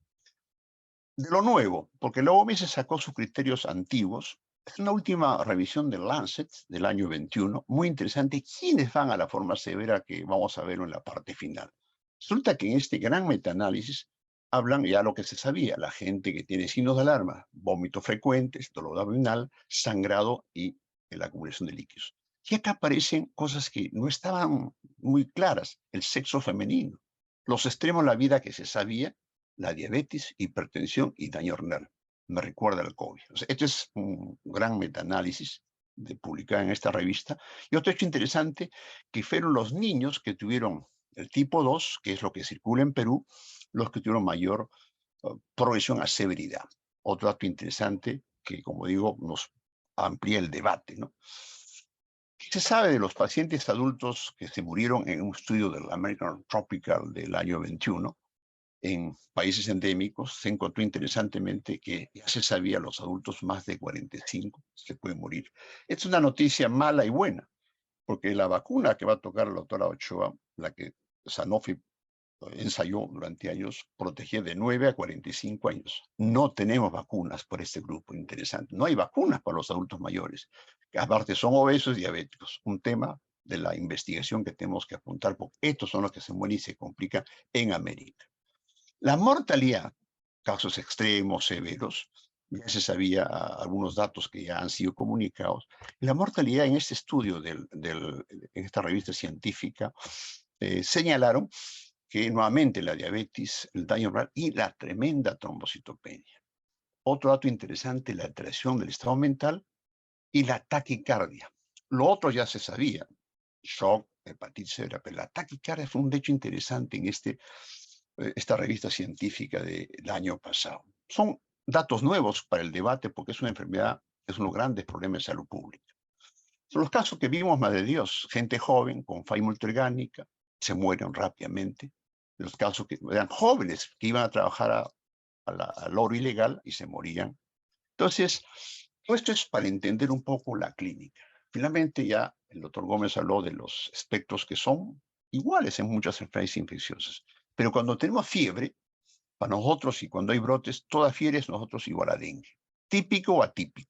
De lo nuevo, porque la OMS sacó sus criterios antiguos, es una última revisión del Lancet del año 21, muy interesante. ¿Quiénes van a la forma severa que vamos a verlo en la parte final? Resulta que en este gran metaanálisis hablan ya lo que se sabía, la gente que tiene signos de alarma, vómitos frecuentes, dolor abdominal, sangrado y la acumulación de líquidos. Y acá aparecen cosas que no estaban muy claras, el sexo femenino, los extremos de la vida que se sabía, la diabetes, hipertensión y daño renal. Me recuerda al COVID. O sea, este es un gran metaanálisis publicado en esta revista. Y otro hecho interesante, que fueron los niños que tuvieron el tipo 2, que es lo que circula en Perú, los que tuvieron mayor progresión a severidad. Otro dato interesante que, como digo, nos amplía el debate, ¿no? ¿Qué se sabe de los pacientes adultos que se murieron en un estudio del American Tropical del año 21? En países endémicos se encontró interesantemente que ya se sabía los adultos más de 45 se pueden morir. Es una noticia mala y buena, porque la vacuna que va a tocar la doctora Ochoa, la que Sanofi ensayó durante años, protegía de 9 a 45 años. No tenemos vacunas por este grupo, interesante. No hay vacunas para los adultos mayores, que aparte son obesos y diabéticos. Un tema de la investigación que tenemos que apuntar, porque estos son los que se mueren y se complican en América. La mortalidad, casos extremos, severos, ya se sabía algunos datos que ya han sido comunicados. La mortalidad en este estudio, en esta revista científica, señalaron que nuevamente la diabetes, el daño renal y la tremenda trombocitopenia. Otro dato interesante, la alteración del estado mental y la taquicardia. Lo otro ya se sabía, shock, hepatitis severa, pero la taquicardia fue un hecho interesante en esta revista científica del año pasado. Son datos nuevos para el debate porque es una enfermedad, es uno de los grandes problemas de salud pública. Son los casos que vimos, madre de Dios, gente joven con falla multiorgánica, se mueren rápidamente. Los casos que eran jóvenes que iban a trabajar al oro ilegal y se morían. Entonces, esto es para entender un poco la clínica. Finalmente ya el doctor Gómez habló de los espectros que son iguales en muchas enfermedades infecciosas. Pero cuando tenemos fiebre, Para nosotros, y cuando hay brotes, toda fiebre es nosotros igual a dengue, típico o atípico.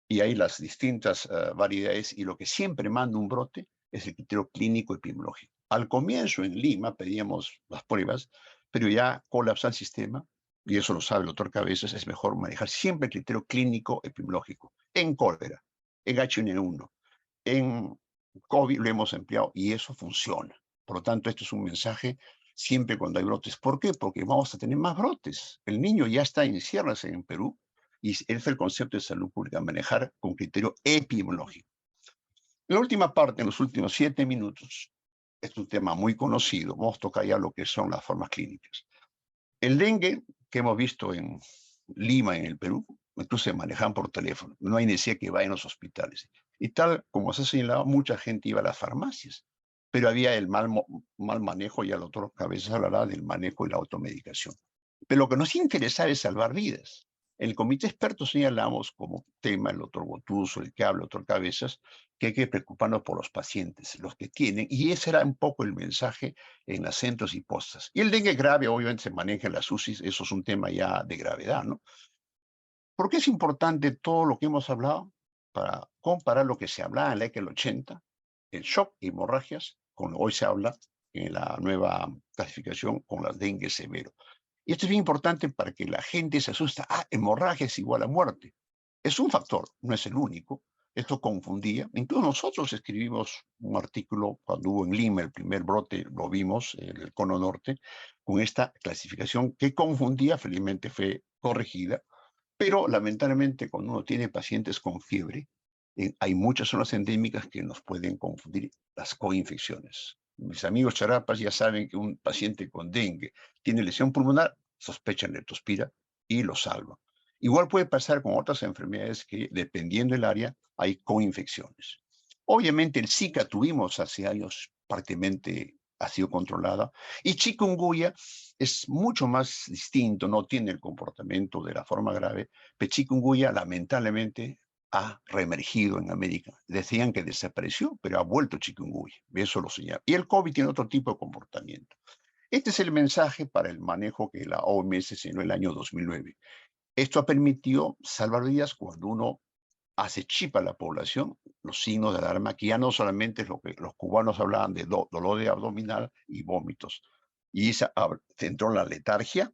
Y hay las distintas variedades, y lo que siempre manda un brote es el criterio clínico epidemiológico. Al comienzo en Lima pedíamos las pruebas, pero ya colapsa el sistema, y eso lo sabe el doctor Cabezas, es mejor manejar siempre el criterio clínico epidemiológico. En cólera, en H1N1, en COVID lo hemos empleado y eso funciona. Por lo tanto, esto es un mensaje siempre cuando hay brotes. ¿Por qué? Porque vamos a tener más brotes. El niño ya está en cierres en Perú y ese es el concepto de salud pública, manejar con criterio epidemiológico. La última parte, en los últimos 7 minutos, es un tema muy conocido. Vamos a tocar ya lo que son las formas clínicas. El dengue, que hemos visto en Lima, en el Perú, incluso se manejan por teléfono. No hay necesidad que vayan a los hospitales. Y tal como se ha señalado, mucha gente iba a las farmacias, pero había el mal manejo, y el doctor Cabezas hablará del manejo y la automedicación. Pero lo que nos interesa es salvar vidas. En el comité experto señalamos como tema, el doctor Botuso, el que habla, el doctor Cabezas, que hay que preocuparnos por los pacientes, los que tienen, y ese era un poco el mensaje en las centros y postas. Y el dengue grave, obviamente, se maneja en las UCIs, eso es un tema ya de gravedad, ¿no? ¿Por qué es importante todo lo que hemos hablado? Para comparar lo que se hablaba en la década del 80, el shock y hemorragias, con hoy se habla en la nueva clasificación con las dengue severo. Y esto es bien importante para que la gente se asusta. Ah, hemorragia es igual a muerte. Es un factor, no es el único. Esto confundía. Incluso nosotros escribimos un artículo cuando hubo en Lima el primer brote, lo vimos en el Cono Norte, con esta clasificación que confundía, felizmente fue corregida, pero lamentablemente cuando uno tiene pacientes con fiebre, hay muchas zonas endémicas que nos pueden confundir las coinfecciones. Mis amigos charapas ya saben que un paciente con dengue tiene lesión pulmonar, sospechan leptospira y lo salvan. Igual puede pasar con otras enfermedades que, dependiendo del área, hay coinfecciones. Obviamente el Zika tuvimos hace años, prácticamente ha sido controlada, y chikungunya es mucho más distinto, no tiene el comportamiento de la forma grave, pero chikungunya lamentablemente ha reemergido en América. Decían que desapareció, pero ha vuelto chikungunya, eso lo señala. Y el COVID tiene otro tipo de comportamiento. Este es el mensaje para el manejo que la OMS señaló en el año 2009. Esto ha permitido salvar vidas cuando uno hace chip a la población, los signos de alarma, que ya no solamente es lo que los cubanos hablaban de dolor de abdominal y vómitos. Y esa entró la letargia,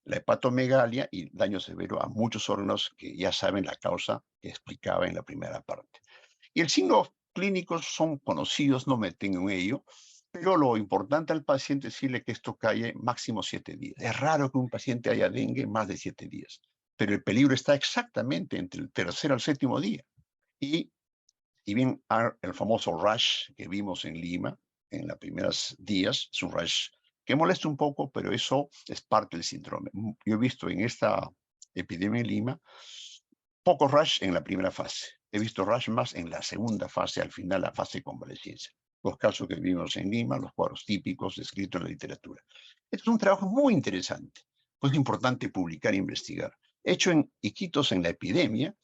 la hepatomegalia y daño severo a muchos órganos que ya saben la causa que explicaba en la primera parte. Y el signos clínicos son conocidos, no me detengo en ello, pero lo importante al paciente es decirle que esto cae máximo 7 días. Es raro que un paciente haya dengue más de 7 días, pero el peligro está exactamente entre el tercer al séptimo día. Y bien el famoso rash que vimos en Lima en los primeros días, es un rash que molesta un poco, pero eso es parte del síndrome. Yo he visto en esta epidemia en Lima poco rash en la primera fase. He visto rash más en la segunda fase, al final la fase de convalescencia. Los casos que vimos en Lima, los cuadros típicos descritos en la literatura. Esto es un trabajo muy interesante, pues es importante publicar e investigar. Hecho en Iquitos en la epidemia,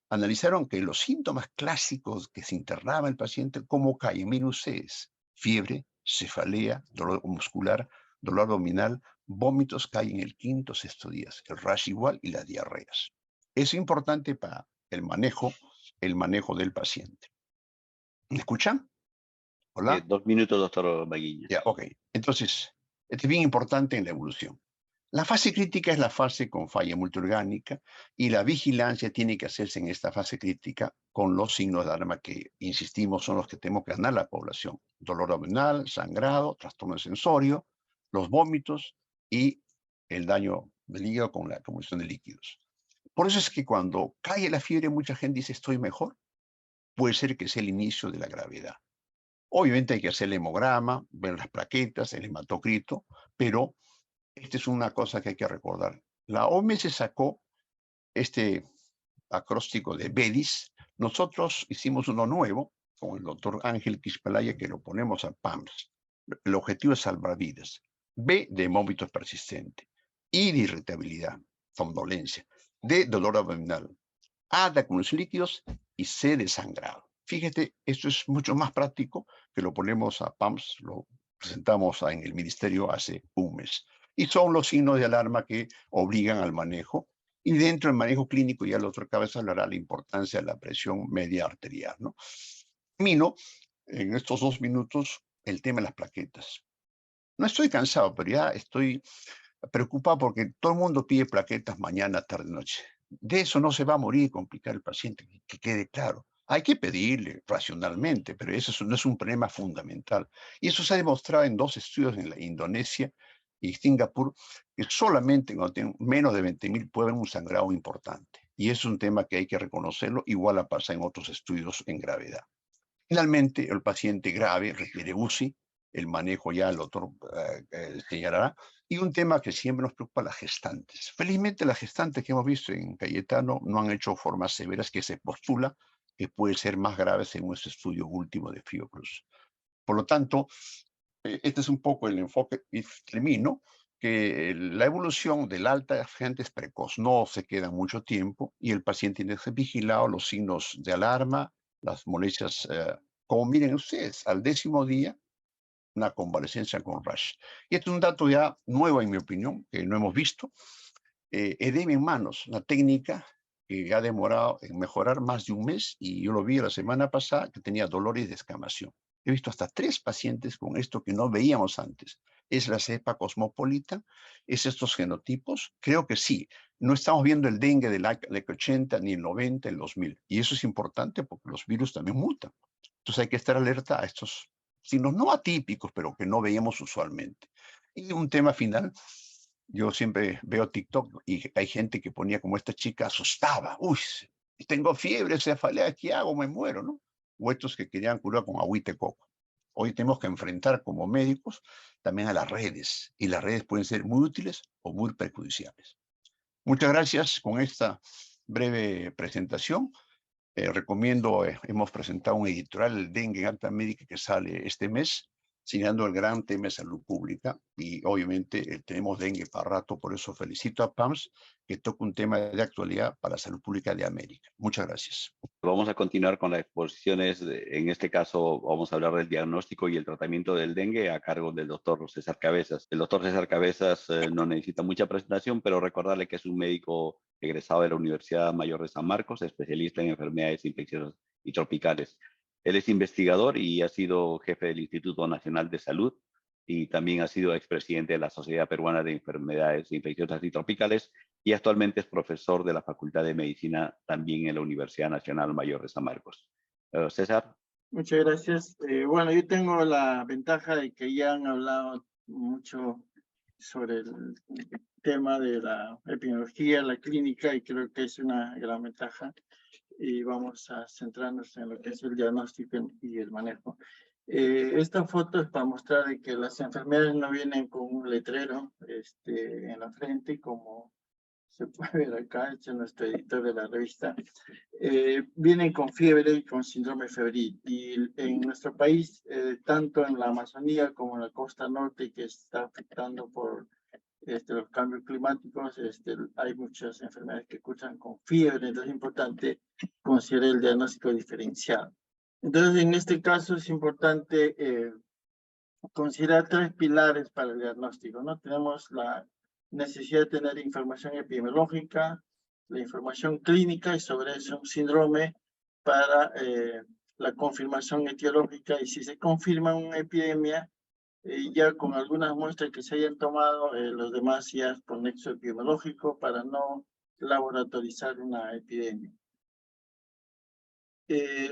analizaron que los síntomas clásicos que se internaba el paciente, como caen, miren ustedes, fiebre, cefalea, dolor muscular, dolor abdominal, vómitos caen en el quinto, sexto día, el rash igual y las diarreas. Es importante para el manejo del paciente. ¿Me escuchan? Hola. 2 minutos, doctor Baguiña. Ya, ok. Entonces, esto es bien importante en la evolución. La fase crítica es la fase con falla multiorgánica y la vigilancia tiene que hacerse en esta fase crítica con los signos de alarma que, insistimos, son los que tenemos que ganar la población. Dolor abdominal, sangrado, trastorno sensorio, los vómitos y el daño del hígado con la acumulación de líquidos. Por eso es que cuando cae la fiebre, mucha gente dice estoy mejor. Puede ser que sea el inicio de la gravedad. Obviamente hay que hacer el hemograma, ver las plaquetas, el hematocrito, pero esta es una cosa que hay que recordar. La OMS sacó este acróstico de BEDIS. Nosotros hicimos uno nuevo con el doctor Ángel Quispalaya que lo ponemos a PAMS. El objetivo es salvar vidas. B de vómito persistente. I de irritabilidad, somnolencia. D, dolor abdominal. A de acumulación de líquidos y C de sangrado. Fíjate, esto es mucho más práctico que lo ponemos a PAMS, lo presentamos en el ministerio hace un mes. Y son los signos de alarma que obligan al manejo. Y dentro del manejo clínico, ya la otra cabeza hablará la importancia de la presión media arterial, ¿no? Termino en estos 2 minutos el tema de las plaquetas. No estoy cansado, pero ya estoy preocupado porque todo el mundo pide plaquetas mañana, tarde, noche. De eso no se va a morir y complicar el paciente, que quede claro. Hay que pedirle racionalmente, pero eso no es un problema fundamental. Y eso se ha demostrado en 2 estudios en la Indonesia y Singapur, que solamente cuando tienen menos de 20.000 puede haber un sangrado importante. Y eso es un tema que hay que reconocerlo, igual a pasa en otros estudios en gravedad. Finalmente, el paciente grave requiere UCI, el manejo ya el doctor señalará, y un tema que siempre nos preocupa, las gestantes. Felizmente las gestantes que hemos visto en Cayetano no han hecho formas severas que se postula que puede ser más grave según este estudio último de Fiocruz. Por lo tanto, este es un poco el enfoque, y termino, que la evolución del alta gente es precoz, no se queda mucho tiempo, y el paciente tiene que ser vigilado, los signos de alarma, las molestias, como miren ustedes, al 10º día, una convalescencia con rash. Y este es un dato ya nuevo, en mi opinión, que no hemos visto. Edema en manos, una técnica que ha demorado en mejorar más de un mes, y yo lo vi la semana pasada, que tenía dolores de descamación. He visto hasta 3 pacientes con esto que no veíamos antes. ¿Es la cepa cosmopolita? ¿Es estos genotipos? Creo que sí. No estamos viendo el dengue del año 80, ni el 90, el 2000. Y eso es importante porque los virus también mutan. Entonces hay que estar alerta a estos signos no atípicos, pero que no veíamos usualmente. Y un tema final. Yo siempre veo TikTok y hay gente que ponía como esta chica asustaba. Uy, tengo fiebre, cefalea, ¿qué hago? Me muero, ¿no? O estos que querían curar con agüita de coco. Hoy tenemos que enfrentar como médicos también a las redes. Y las redes pueden ser muy útiles o muy perjudiciales. Muchas gracias con esta breve presentación. Recomiendo, hemos presentado un editorial, el dengue en alta médica, que sale este mes, señalando el gran tema de salud pública, y obviamente tenemos dengue para rato, por eso felicito a PAMS, que toca un tema de actualidad para la salud pública de América. Muchas gracias. Vamos a continuar con las exposiciones. En este caso vamos a hablar del diagnóstico y el tratamiento del dengue a cargo del doctor César Cabezas. El doctor César Cabezas no necesita mucha presentación, pero recordarle que es un médico egresado de la Universidad Mayor de San Marcos, especialista en enfermedades infecciosas y tropicales. Él es investigador y ha sido jefe del Instituto Nacional de Salud, y también ha sido expresidente de la Sociedad Peruana de Enfermedades Infecciosas y Tropicales, y actualmente es profesor de la Facultad de Medicina también en la Universidad Nacional Mayor de San Marcos. César. Muchas gracias. Bueno, yo tengo la ventaja de que ya han hablado mucho sobre el tema de la epidemiología, la clínica, y creo que es una gran ventaja. Y vamos a centrarnos en lo que es el diagnóstico y el manejo. Esta foto es para mostrar de que las enfermedades no vienen con un letrero en la frente, como se puede ver acá, este es nuestro editor de la revista. Vienen con fiebre y con síndrome febril. Y en nuestro país, tanto en la Amazonía como en la costa norte, que está afectando por los cambios climáticos, hay muchas enfermedades que cursan con fiebre, entonces es importante considerar el diagnóstico diferenciado. Entonces, en este caso es importante considerar 3 pilares para el diagnóstico, ¿no? Tenemos la necesidad de tener información epidemiológica, la información clínica y sobre eso un síndrome para la confirmación etiológica, y si se confirma una epidemia, ya con algunas muestras que se hayan tomado, los demás ya por nexo epidemiológico para no laboratorizar una epidemia.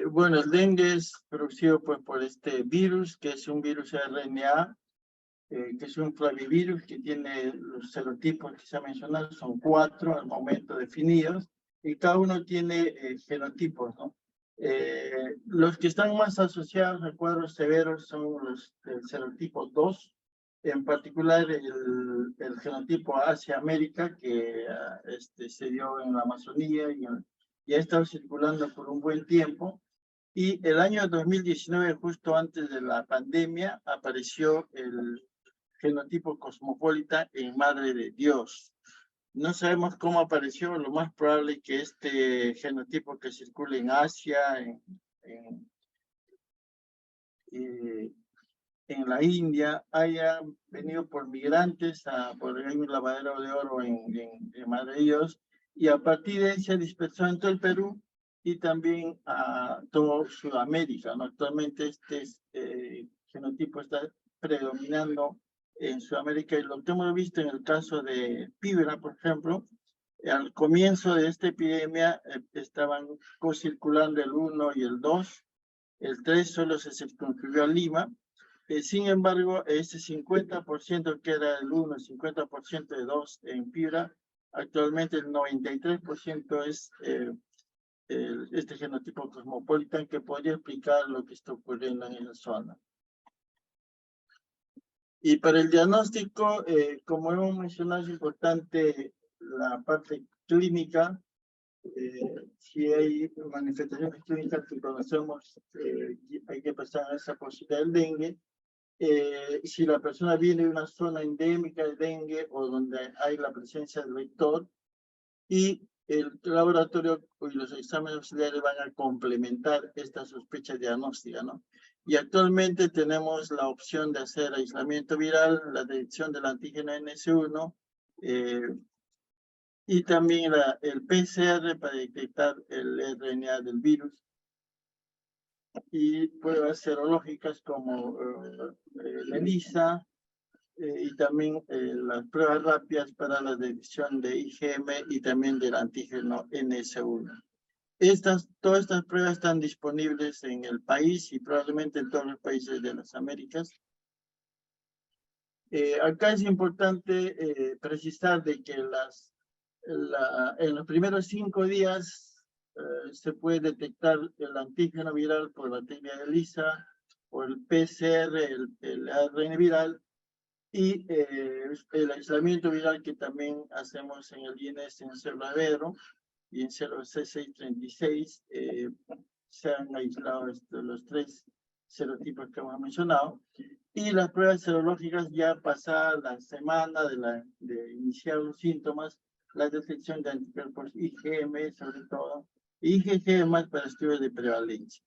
Bueno, el dengue es producido pues, por este virus, que es un virus RNA, que es un flavivirus que tiene los serotipos que se han mencionado, son 4 al momento definidos, y cada uno tiene genotipos, ¿no? Los que están más asociados a cuadros severos son los del serotipo 2, en particular el genotipo Asia-América, que se dio en la Amazonía y ha estado circulando por un buen tiempo. Y el año 2019, justo antes de la pandemia, apareció el genotipo cosmopolita en Madre de Dios. No sabemos cómo apareció, lo más probable es que este genotipo que circula en Asia, en la India haya venido por migrantes por un lavadero de oro en Madrid, y a partir de ahí se dispersó en todo el Perú y también a todo Sudamérica, ¿no? Actualmente este genotipo está predominando en Sudamérica, y lo que hemos visto en el caso de Fibra, por ejemplo, al comienzo de esta epidemia estaban co-circulando el 1 y el 2, el 3 solo se circunscribió a Lima. Sin embargo, ese 50% que era el 1, 50% de 2 en Fibra, actualmente el 93% es este genotipo cosmopolitan, que podría explicar lo que está ocurriendo en esa zona. Y para el diagnóstico, como hemos mencionado, es importante la parte clínica. Si hay manifestaciones clínicas que conocemos, hay que pasar a esa posibilidad del dengue. Si la persona viene de una zona endémica de dengue o donde hay la presencia del vector, y el laboratorio y los exámenes auxiliares van a complementar esta sospecha diagnóstica, ¿no? Y actualmente tenemos la opción de hacer aislamiento viral, la detección del antígeno NS1, y también el PCR para detectar el RNA del virus, y pruebas serológicas como el ELISA, y también las pruebas rápidas para la detección de IgM y también del antígeno NS1. Todas estas pruebas están disponibles en el país y probablemente en todos los países de las Américas. Acá es importante precisar de que en los primeros 5 días se puede detectar el antígeno viral por la técnica de ELISA, por el PCR, el ARN viral, y el aislamiento viral que también hacemos en el INS en célula Vedro y en célula C636. Se han aislado los 3 serotipos que hemos mencionado, y las pruebas serológicas ya pasada la semana de iniciar los síntomas, la detección de anticuerpos IgM sobre todo, y IgG más para estudios de prevalencia.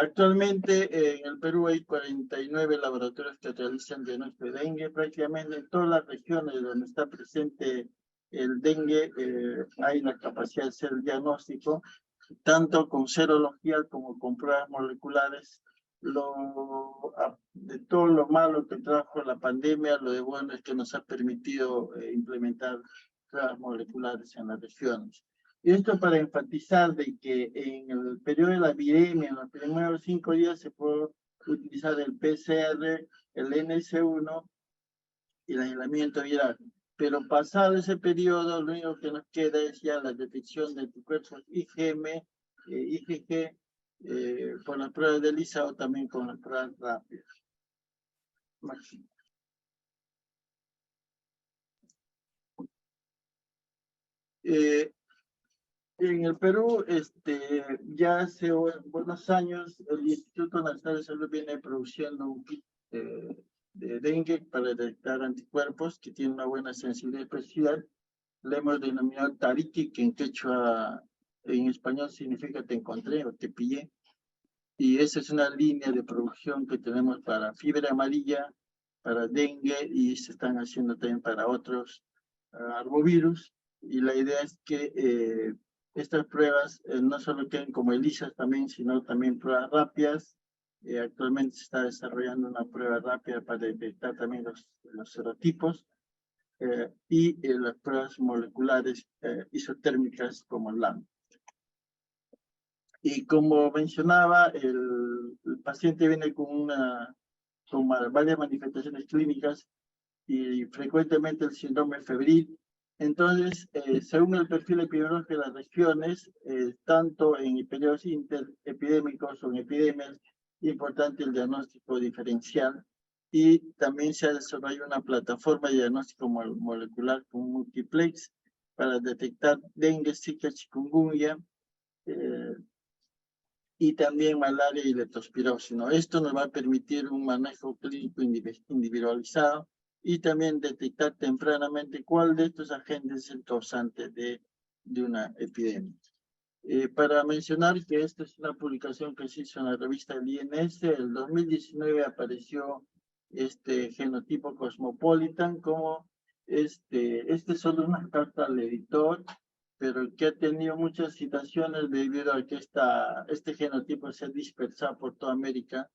Actualmente en el Perú hay 49 laboratorios que realizan diagnóstico de dengue. Prácticamente en todas las regiones donde está presente el dengue hay la capacidad de hacer el diagnóstico, tanto con serología como con pruebas moleculares. De todo lo malo que trajo la pandemia, lo de bueno es que nos ha permitido implementar pruebas moleculares en las regiones. Y esto para enfatizar de que en el periodo de la epidemia, en los primeros 5 días, se puede utilizar el PCR, el NS1 y el aislamiento viral. Pero pasado ese periodo, lo único que nos queda es ya la detección de anticuerpos IgM, IgG, por las pruebas de ELISA o también con las pruebas rápidas. Máximo. En el Perú, ya hace buenos años, el Instituto Nacional de Salud viene produciendo un kit de dengue para detectar anticuerpos que tiene una buena sensibilidad y especificidad. Le hemos denominado Tariki, que en quechua, en español significa te encontré o te pillé. Y esa es una línea de producción que tenemos para fiebre amarilla, para dengue, y se están haciendo también para otros arbovirus. Y la idea es que estas pruebas no solo queden como ELISA también, sino también pruebas rápidas. Actualmente se está desarrollando una prueba rápida para detectar también los serotipos, y las pruebas moleculares isotérmicas como LAM. Y como mencionaba, el paciente viene con varias manifestaciones clínicas y frecuentemente el síndrome febril. Entonces, según el perfil epidemiológico de las regiones, tanto en periodos interepidémicos o en epidemias, es importante el diagnóstico diferencial, y también se ha desarrollado una plataforma de diagnóstico molecular con multiplex para detectar dengue, zika, chikungunya, y también malaria y leptospirosis, ¿no? Esto nos va a permitir un manejo clínico individualizado y también detectar tempranamente cuál de estos agentes es el causante de una epidemia. Para mencionar que esta es una publicación que se hizo en la revista del INS, el 2019 apareció este genotipo Cosmopolitan como este es solo una carta al editor, pero que ha tenido muchas citaciones debido a que este genotipo se ha dispersado por toda América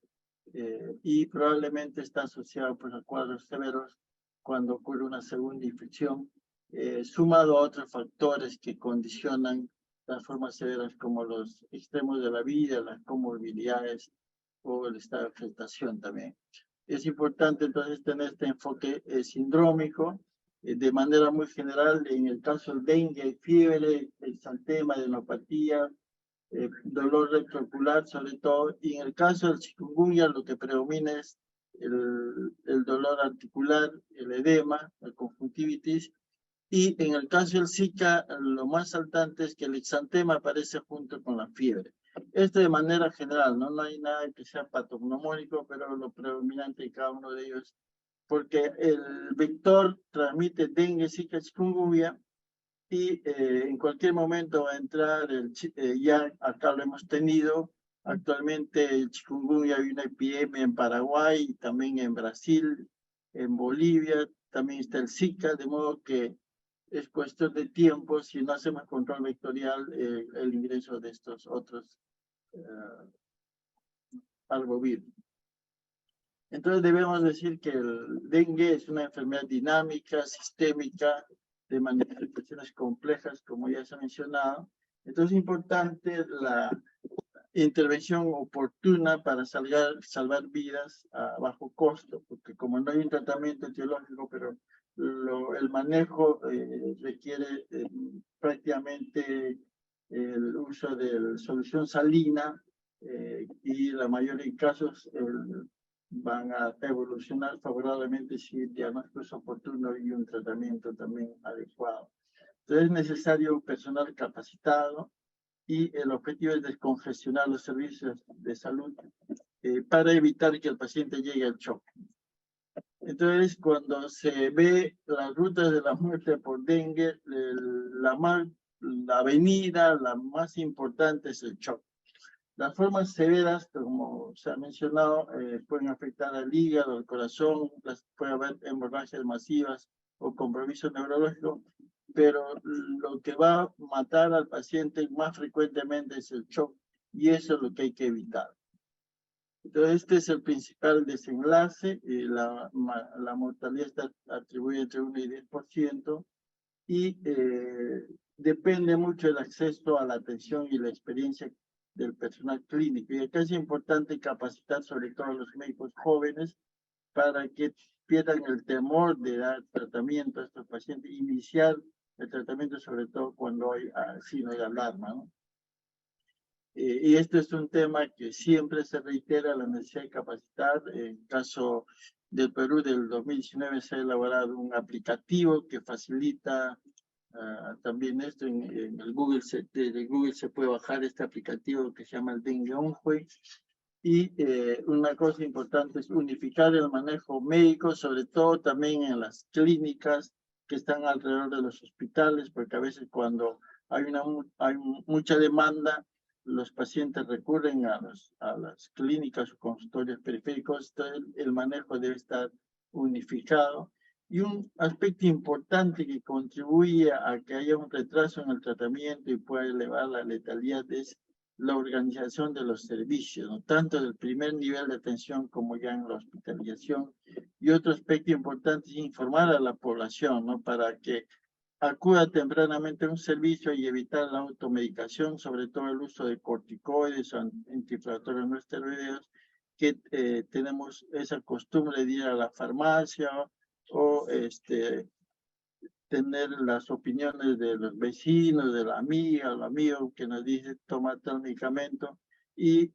y probablemente está asociado pues, a cuadros severos cuando ocurre una segunda infección, sumado a otros factores que condicionan las formas severas como los extremos de la vida, las comorbilidades o el estado de gestación también. Es importante entonces tener este enfoque sindrómico de manera muy general. En el caso del dengue hay fiebre, exantema, adenopatía, dolor retroocular sobre todo, y en el caso del chikungunya lo que predomina es el dolor articular, el edema, la conjuntivitis, y en el caso del Zika lo más saltante es que el exantema aparece junto con la fiebre. Esto de manera general, no hay nada que sea patognomónico, pero lo predominante en cada uno de ellos, porque el vector transmite dengue, Zika, chikungunya, y en cualquier momento va a entrar, ya acá lo hemos tenido, actualmente el chikungunya hay una epidemia en Paraguay, también en Brasil, en Bolivia, también está el Zika, de modo que es cuestión de tiempo, si no hacemos control vectorial, el ingreso de estos otros parvovirus. Entonces debemos decir que el dengue es una enfermedad dinámica, sistémica, de manifestaciones complejas, como ya se ha mencionado. Entonces es importante la intervención oportuna para salvar vidas a bajo costo, porque como no hay un tratamiento etiológico, pero el manejo requiere prácticamente el uso de solución salina y la mayoría de casos van a evolucionar favorablemente si el diagnóstico es oportuno y un tratamiento también adecuado. Entonces es necesario personal capacitado y el objetivo es descongestionar los servicios de salud para evitar que el paciente llegue al shock. Entonces, cuando se ve las rutas de la muerte por dengue, la avenida, la más importante es el shock. Las formas severas, como se ha mencionado, pueden afectar al hígado, al corazón, puede haber hemorragias masivas o compromiso neurológico, pero lo que va a matar al paciente más frecuentemente es el shock, y eso es lo que hay que evitar. Entonces, este es el principal desenlace, la mortalidad está atribuida entre 1 y 10%, y depende mucho del acceso a la atención y la experiencia del personal clínico. Y acá es importante capacitar sobre todo a los médicos jóvenes para que pierdan el temor de dar tratamiento a estos pacientes, iniciar el tratamiento sobre todo cuando hay signos de alarma, ¿no? Y esto es un tema que siempre se reitera, la necesidad de capacitar. En el caso del Perú del 2019 se ha elaborado un aplicativo que facilita también esto. En el Google se puede bajar este aplicativo que se llama el Dengue Onjue. Y una cosa importante es unificar el manejo médico, sobre todo también en las clínicas que están alrededor de los hospitales, porque a veces cuando hay mucha demanda, los pacientes recurren a las clínicas o consultorios periféricos. Entonces el manejo debe estar unificado. Y un aspecto importante que contribuye a que haya un retraso en el tratamiento y pueda elevar la letalidad es la organización de los servicios, ¿no? Tanto del primer nivel de atención como ya en la hospitalización. Y otro aspecto importante es informar a la población, ¿no? Para que acuda tempranamente a un servicio y evitar la automedicación, sobre todo el uso de corticoides o antiinflamatorios no esteroideos, que tenemos esa costumbre de ir a la farmacia o tener las opiniones de los vecinos, de la amiga, el amigo que nos dice toma tal medicamento, y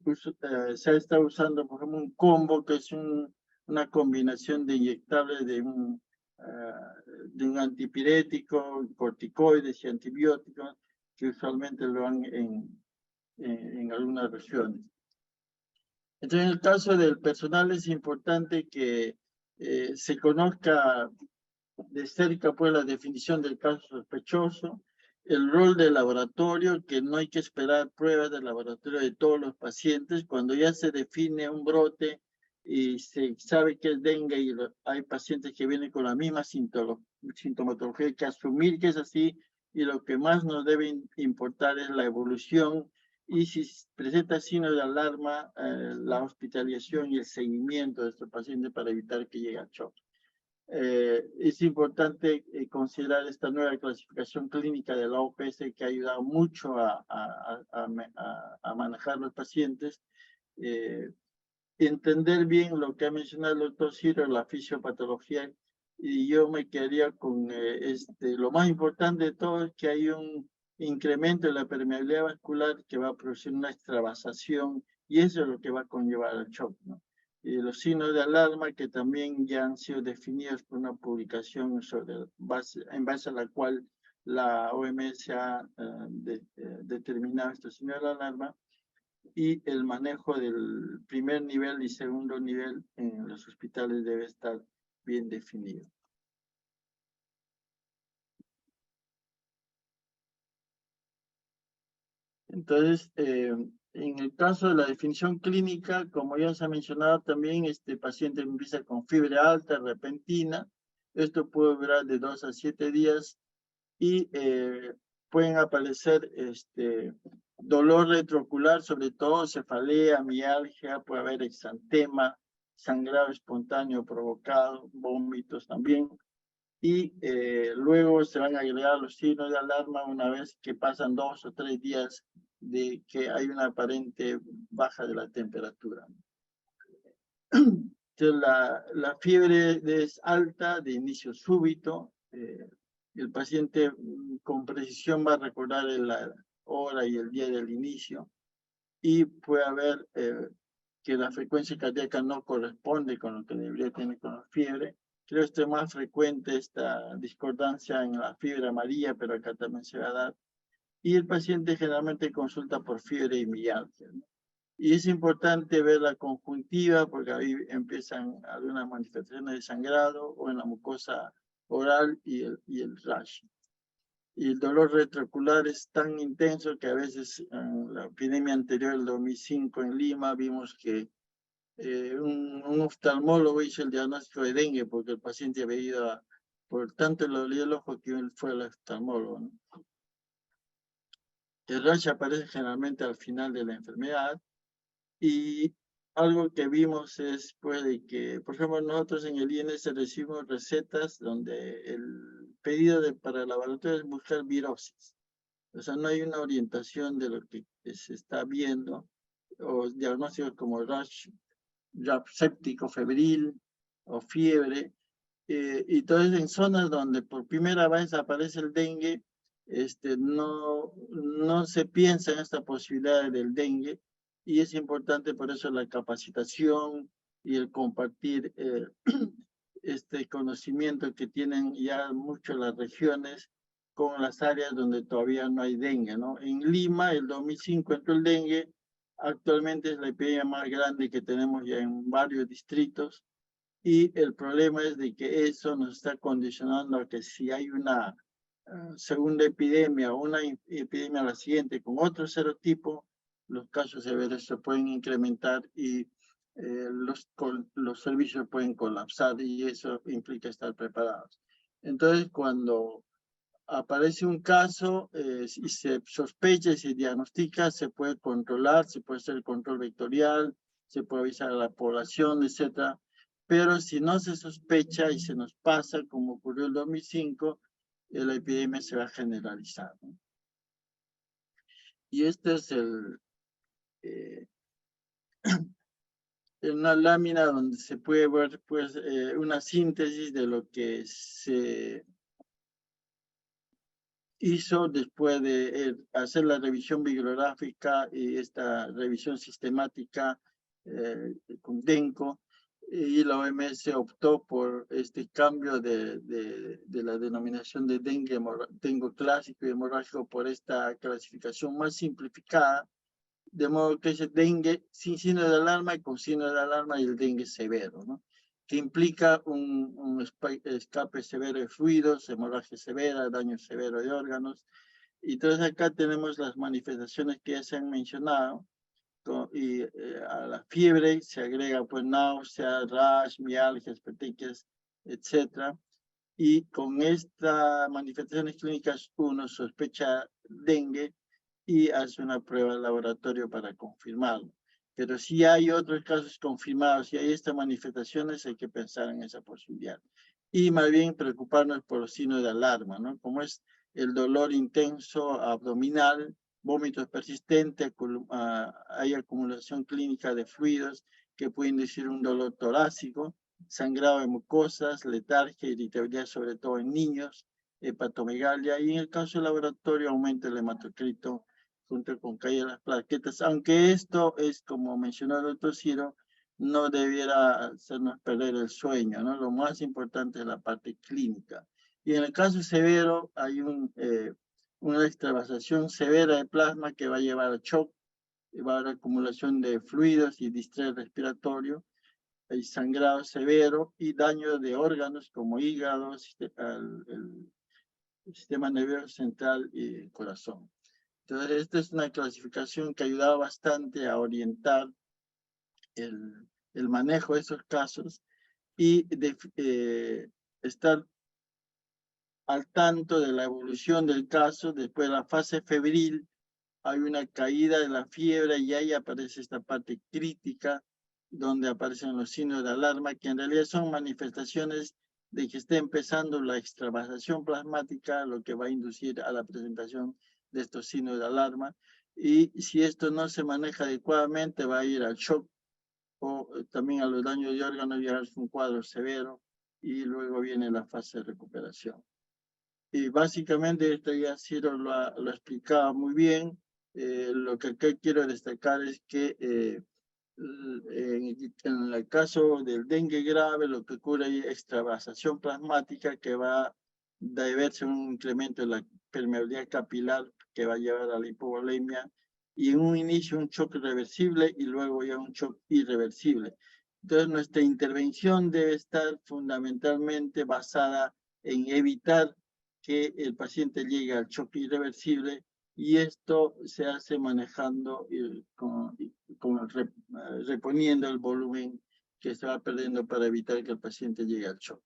se está usando por ejemplo un combo que es una combinación de inyectables de un antipirético, corticoides y antibióticos, que usualmente lo dan en algunas regiones. Entonces, en el caso del personal es importante que se conozca de cerca pues la definición del caso sospechoso. el rol del laboratorio, que no hay que esperar pruebas de laboratorio de todos los pacientes. Cuando ya se define un brote y se sabe que es dengue y hay pacientes que vienen con la misma sintomatología, hay que asumir que es así, y lo que más nos debe importar es la evolución, y si presenta signos de alarma, la hospitalización y el seguimiento de estos pacientes para evitar que llegue al shock. Es importante considerar esta nueva clasificación clínica de la OPS, que ha ayudado mucho a manejar los pacientes. Entender bien lo que ha mencionado el doctor Ciro, la fisiopatología, y yo me quedaría con lo más importante de todo, es que hay un incremento de la permeabilidad vascular que va a producir una extravasación, y eso es lo que va a conllevar al shock, ¿no? Y los signos de alarma, que también ya han sido definidos por una publicación en base a la cual la OMS ha determinado estos signos de alarma, y el manejo del primer nivel y segundo nivel en los hospitales debe estar bien definido. Entonces, en el caso de la definición clínica, como ya se ha mencionado también, este paciente empieza con fiebre alta, repentina. Esto puede durar de 2 a 7 días y pueden aparecer dolor retroocular, sobre todo cefalea, mialgia, puede haber exantema, sangrado espontáneo provocado, vómitos también. Y luego se van a agregar los signos de alarma una vez que pasan 2 o 3 días de que hay una aparente baja de la temperatura. Entonces, la fiebre es alta, de inicio súbito. El paciente con precisión va a recordar la hora y el día del inicio, y puede haber que la frecuencia cardíaca no corresponde con lo que debería tener con la fiebre. Creo que es más frecuente esta discordancia en la fiebre amarilla, pero acá también se va a dar. Y el paciente generalmente consulta por fiebre y mialgia, ¿no? Y es importante ver la conjuntiva, porque ahí empiezan algunas manifestaciones de sangrado o en la mucosa oral y el rash. Y el dolor retroocular es tan intenso que a veces en la epidemia anterior, el 2005 en Lima, vimos que un oftalmólogo hizo el diagnóstico de dengue porque el paciente había ido por tanto le dolía el ojo que él fue al oftalmólogo, ¿no? El rash aparece generalmente al final de la enfermedad, y algo que vimos es pues, de que, por ejemplo, nosotros en el INS recibimos recetas donde el pedido para el laboratorio es buscar virosis. O sea, no hay una orientación de lo que se está viendo, o diagnósticos como rash séptico, febril o fiebre. Y entonces en zonas donde por primera vez aparece el dengue, no se piensa en esta posibilidad del dengue, y es importante por eso la capacitación y el compartir este conocimiento que tienen ya mucho las regiones con las áreas donde todavía no hay dengue, ¿no? En Lima, el 2005 entró el dengue, actualmente es la epidemia más grande que tenemos ya en varios distritos, y el problema es de que eso nos está condicionando a que si hay una segunda epidemia o una epidemia a la siguiente con otro serotipo, los casos severos se pueden incrementar y los servicios pueden colapsar, y eso implica estar preparados. Entonces, cuando aparece un caso y se sospecha y se diagnostica, se puede controlar, se puede hacer el control vectorial, se puede avisar a la población, etc. Pero si no se sospecha y se nos pasa, como ocurrió en el 2005, la epidemia se va a generalizar, ¿no? Y este es una lámina donde se puede ver pues, una síntesis de lo que se hizo después de hacer la revisión bibliográfica y esta revisión sistemática con DENCO, y la OMS optó por este cambio de la denominación de dengue clásico y hemorrágico por esta clasificación más simplificada, de modo que es dengue sin signo de alarma y con signo de alarma, y el dengue severo, ¿no? Que implica un escape severo de fluidos, hemorragia severa, daño severo de órganos, Entonces acá tenemos las manifestaciones que ya se han mencionado. Y a la fiebre se agrega pues náusea, rash, mialgias, petequias, etc. Y con estas manifestaciones clínicas uno sospecha dengue y hace una prueba de laboratorio para confirmarlo. Pero si hay otros casos confirmados, si hay estas manifestaciones, hay que pensar en esa posibilidad. Y más bien preocuparnos por los signos de alarma, ¿no? Como es el dolor intenso abdominal, vómitos persistentes, hay acumulación clínica de fluidos que puede inducir un dolor torácico, sangrado de mucosas, letargia, irritabilidad sobre todo en niños, hepatomegalia, y en el caso del laboratorio aumenta el hematocrito junto con caída de las plaquetas, aunque esto es, como mencionó el doctor Ciro, no debiera hacernos perder el sueño, ¿no? Lo más importante es la parte clínica. Y en el caso severo hay una extravasación severa de plasma que va a llevar a shock, va a haber acumulación de fluidos y distrés respiratorio, hay sangrado severo y daño de órganos como hígado, el sistema nervioso central y el corazón. Entonces, esta es una clasificación que ayudaba bastante a orientar el manejo de esos casos y estar al tanto de la evolución del caso. Después de la fase febril, hay una caída de la fiebre y ahí aparece esta parte crítica, donde aparecen los signos de alarma, que en realidad son manifestaciones de que está empezando la extravasación plasmática, lo que va a inducir a la presentación de estos signos de alarma. Y si esto no se maneja adecuadamente, va a ir al shock o también a los daños de órganos, ya es un cuadro severo, y luego viene la fase de recuperación. Y básicamente esto ya Ciro lo explicaba muy bien. Lo que acá quiero destacar es que en el caso del dengue grave, lo que ocurre es extravasación plasmática que va a deberse a un incremento de la permeabilidad capilar que va a llevar a la hipovolemia y en un inicio un shock reversible y luego ya un shock irreversible. Entonces nuestra intervención debe estar fundamentalmente basada en evitar que el paciente llegue al shock irreversible, y esto se hace manejando reponiendo el volumen que se va perdiendo para evitar que el paciente llegue al shock.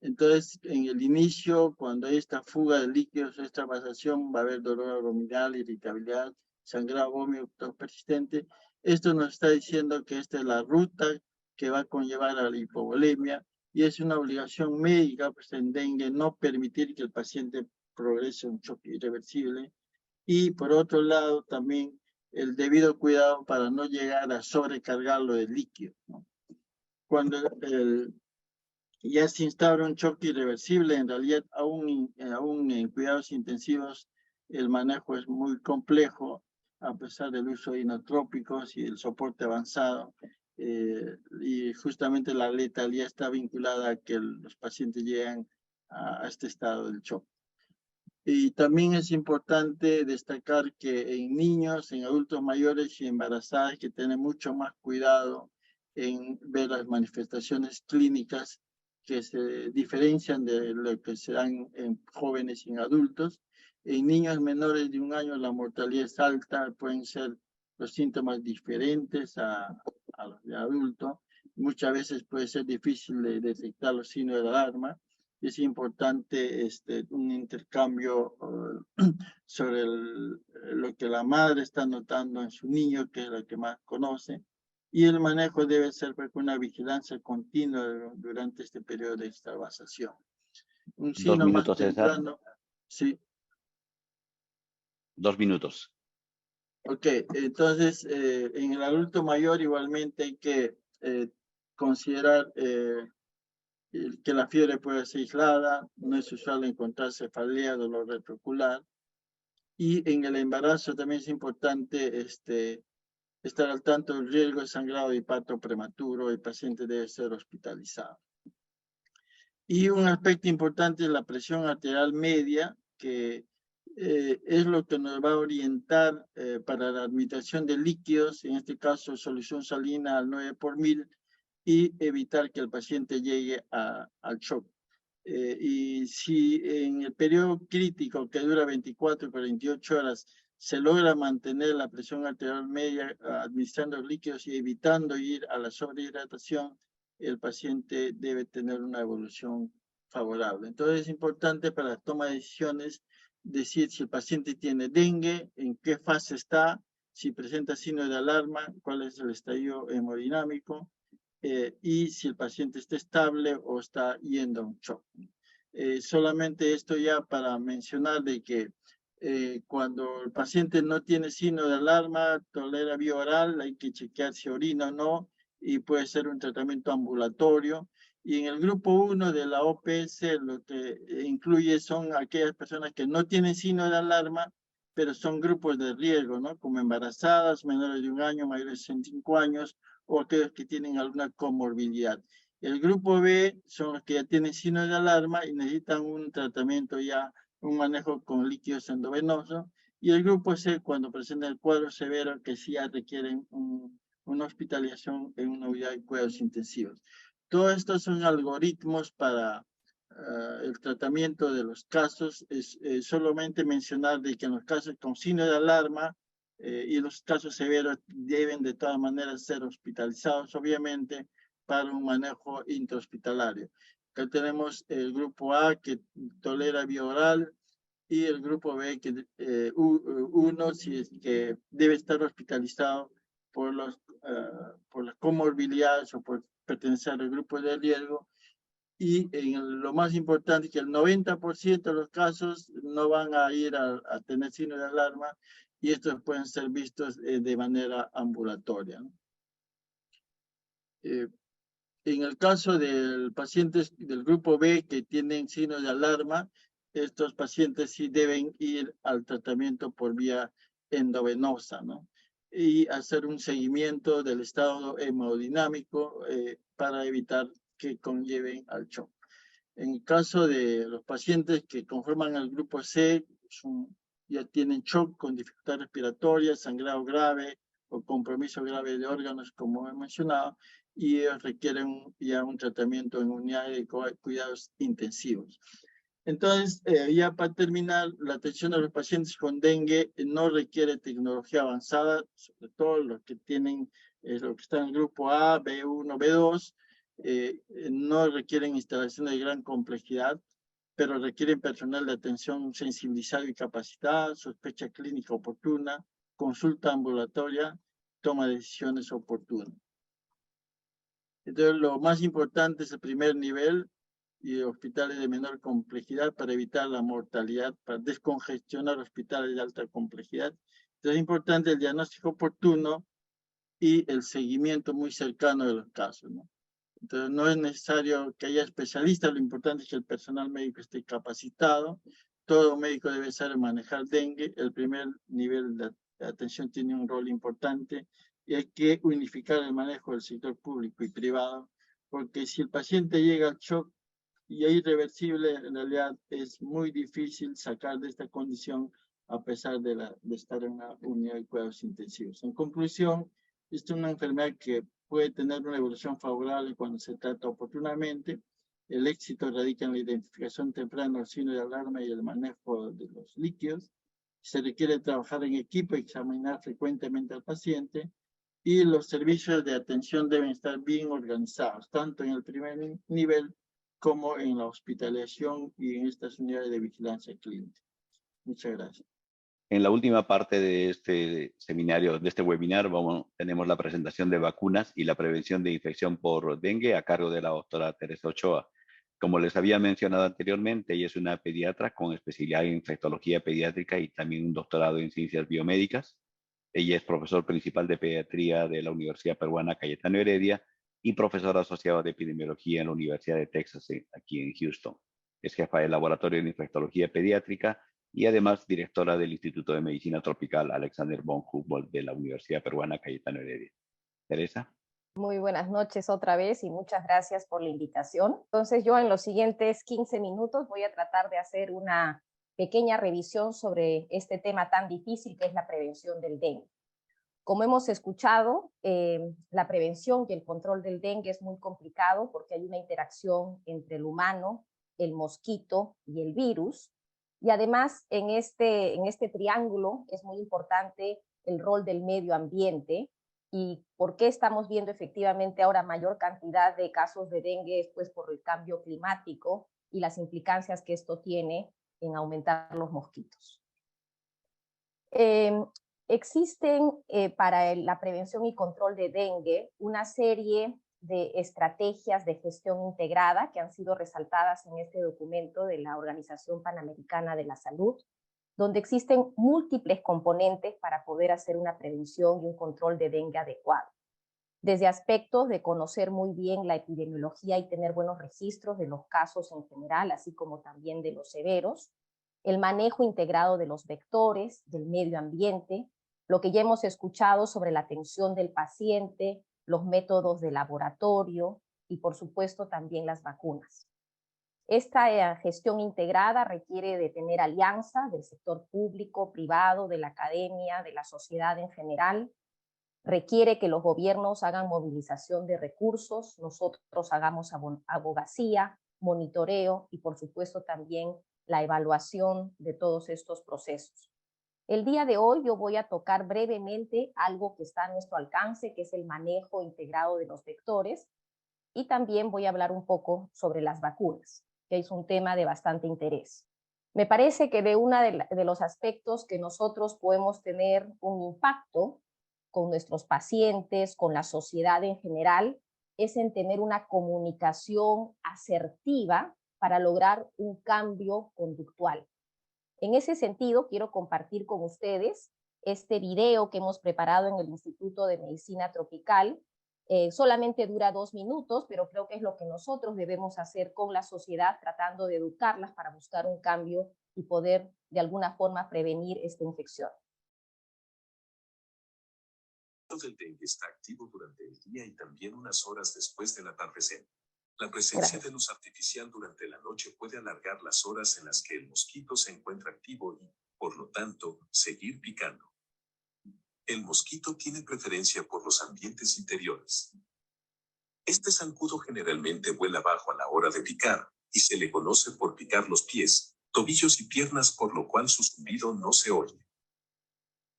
Entonces, en el inicio, cuando hay esta fuga de líquidos, esta vasación, va a haber dolor abdominal, irritabilidad, sangrado, vómitos persistente. Esto nos está diciendo que esta es la ruta que va a conllevar a la hipovolemia, y es una obligación médica, pues en dengue, no permitir que el paciente progrese a un shock irreversible. Y por otro lado, también el debido cuidado para no llegar a sobrecargarlo de líquido, ¿no? Cuando ya se instaura un shock irreversible, en realidad aún en cuidados intensivos el manejo es muy complejo, a pesar del uso de inotrópicos y el soporte avanzado. Y justamente la letalidad está vinculada a que los pacientes llegan a este estado del shock. Y también es importante destacar que en niños, en adultos mayores y embarazadas hay que tener mucho más cuidado en ver las manifestaciones clínicas que se diferencian de lo que se dan en jóvenes y en adultos. En niños menores de 1 año la mortalidad es alta, pueden ser los síntomas diferentes a los de adulto. Muchas veces puede ser difícil de detectar los signos de alarma. Es importante un intercambio sobre lo que la madre está notando en su niño, que es la que más conoce, y el manejo debe ser con una vigilancia continua durante este periodo de extravasación. Un 2 signo más minutos, César. temprano, sí. 2 minutos. Ok, entonces en el adulto mayor igualmente hay que considerar que la fiebre puede ser aislada, no es usual encontrar cefalea, dolor retroocular, y en el embarazo también es importante estar al tanto del riesgo de sangrado de parto prematuro. El paciente debe ser hospitalizado. Y un aspecto importante es la presión arterial media, que es lo que nos va a orientar para la administración de líquidos, en este caso solución salina al 9 por 1000, y evitar que el paciente llegue al shock. Y si en el periodo crítico que dura 24 y 48 horas se logra mantener la presión arterial media administrando líquidos y evitando ir a la sobrehidratación, el paciente debe tener una evolución favorable. Entonces es importante para la toma de decisiones decir si el paciente tiene dengue, en qué fase está, si presenta signos de alarma, cuál es el estadio hemodinámico, y si el paciente está estable o está yendo a un shock. Solamente esto ya para mencionar de que cuando el paciente no tiene signo de alarma, tolera vía oral, hay que chequear si orina o no, y puede ser un tratamiento ambulatorio. Y en el grupo 1 de la OPS lo que incluye son aquellas personas que no tienen signo de alarma, pero son grupos de riesgo, ¿no? Como embarazadas, menores de 1 año, mayores de 65 años, o aquellos que tienen alguna comorbilidad. El grupo B son los que ya tienen signos de alarma y necesitan un tratamiento ya, un manejo con líquidos endovenosos. Y el grupo C, cuando presentan el cuadro severo, que sí ya requieren una hospitalización en una unidad de cuidados intensivos. Todos estos son algoritmos para el tratamiento de los casos. Es solamente mencionar de que en los casos con signo de alarma y los casos severos deben de todas maneras ser hospitalizados, obviamente, para un manejo intrahospitalario. Acá tenemos el grupo A que tolera vía oral y el grupo B que uno si es que debe estar hospitalizado por las comorbilidades o por pertenecer al grupo de riesgo. Y lo más importante es que el 90% de los casos no van a ir a tener signos de alarma y estos pueden ser vistos de manera ambulatoria, ¿no? En el caso de pacientes del grupo B que tienen signos de alarma, estos pacientes sí deben ir al tratamiento por vía endovenosa, ¿no? Y hacer un seguimiento del estado hemodinámico para evitar que conlleven al shock. En el caso de los pacientes que conforman el grupo C, ya tienen shock con dificultad respiratoria, sangrado grave o compromiso grave de órganos, como he mencionado, y ellos requieren ya un tratamiento en unidades de cuidados intensivos. Entonces, ya para terminar, la atención de los pacientes con dengue no requiere tecnología avanzada, sobre todo los que tienen, los que están en el grupo A, B1, B2, no requieren instalaciones de gran complejidad, pero requieren personal de atención sensibilizado y capacitado, sospecha clínica oportuna, consulta ambulatoria, toma de decisiones oportunas. Entonces, lo más importante es el primer nivel y hospitales de menor complejidad para evitar la mortalidad, para descongestionar hospitales de alta complejidad. Entonces, es importante el diagnóstico oportuno y el seguimiento muy cercano de los casos, ¿no? Entonces, no es necesario que haya especialistas, lo importante es que el personal médico esté capacitado. Todo médico debe saber manejar dengue. El primer nivel de atención tiene un rol importante y hay que unificar el manejo del sector público y privado, porque si el paciente llega al shock y es irreversible, en realidad es muy difícil sacar de esta condición a pesar de estar en una unidad de cuidados intensivos. En conclusión, esta es una enfermedad que puede tener una evolución favorable cuando se trata oportunamente. El éxito radica en la identificación temprana del signo de alarma y el manejo de los líquidos. Se requiere trabajar en equipo y examinar frecuentemente al paciente. Y los servicios de atención deben estar bien organizados, tanto en el primer nivel como en la hospitalización y en estas unidades de vigilancia clínica. Muchas gracias. En la última parte de este seminario, de este webinar, tenemos la presentación de vacunas y la prevención de infección por dengue a cargo de la doctora Teresa Ochoa. Como les había mencionado anteriormente, ella es una pediatra con especialidad en infectología pediátrica y también un doctorado en ciencias biomédicas. Ella es profesor principal de pediatría de la Universidad Peruana Cayetano Heredia y profesor asociado de epidemiología en la Universidad de Texas, aquí en Houston. Es jefa del laboratorio de infectología pediátrica y además directora del Instituto de Medicina Tropical Alexander von Humboldt de la Universidad Peruana Cayetano Heredia. Teresa. Muy buenas noches otra vez y muchas gracias por la invitación. Entonces yo en los siguientes 15 minutos voy a tratar de hacer una pequeña revisión sobre este tema tan difícil que es la prevención del dengue. Como hemos escuchado, la prevención y el control del dengue es muy complicado porque hay una interacción entre el humano el mosquito y el virus. Y además en este triángulo es muy importante el rol del medio ambiente y por qué estamos viendo efectivamente ahora mayor cantidad de casos de dengue después por el cambio climático y las implicancias que esto tiene en aumentar los mosquitos. Existen para la prevención y control de dengue una serie de estrategias de gestión integrada que han sido resaltadas en este documento de la Organización Panamericana de la Salud, donde existen múltiples componentes para poder hacer una prevención y un control de dengue adecuado. Desde aspectos de conocer muy bien la epidemiología y tener buenos registros de los casos en general, así como también de los severos, el manejo integrado de los vectores, del medio ambiente, lo que ya hemos escuchado sobre la atención del paciente, los métodos de laboratorio y, por supuesto, también las vacunas. Esta gestión integrada requiere de tener alianzas del sector público, privado, de la academia, de la sociedad en general. Requiere que los gobiernos hagan movilización de recursos, nosotros hagamos abogacía, monitoreo y, por supuesto, también la evaluación de todos estos procesos. El día de hoy yo voy a tocar brevemente algo que está a nuestro alcance, que es el manejo integrado de los vectores, y también voy a hablar un poco sobre las vacunas, que es un tema de bastante interés. Me parece que de uno de los aspectos que nosotros podemos tener un impacto con nuestros pacientes, con la sociedad en general, es en tener una comunicación asertiva para lograr un cambio conductual. En ese sentido, quiero compartir con ustedes este video que hemos preparado en el Instituto de Medicina Tropical. Solamente dura 2 minutos, pero creo que es lo que nosotros debemos hacer con la sociedad, tratando de educarlas para buscar un cambio y poder de alguna forma prevenir esta infección. El dengue está activo durante el día y también unas horas después del atardecer. La presencia de luz artificial durante la noche puede alargar las horas en las que el mosquito se encuentra activo y, por lo tanto, seguir picando. El mosquito tiene preferencia por los ambientes interiores. Este zancudo generalmente vuela bajo a la hora de picar, y se le conoce por picar los pies, tobillos y piernas, por lo cual su zumbido no se oye.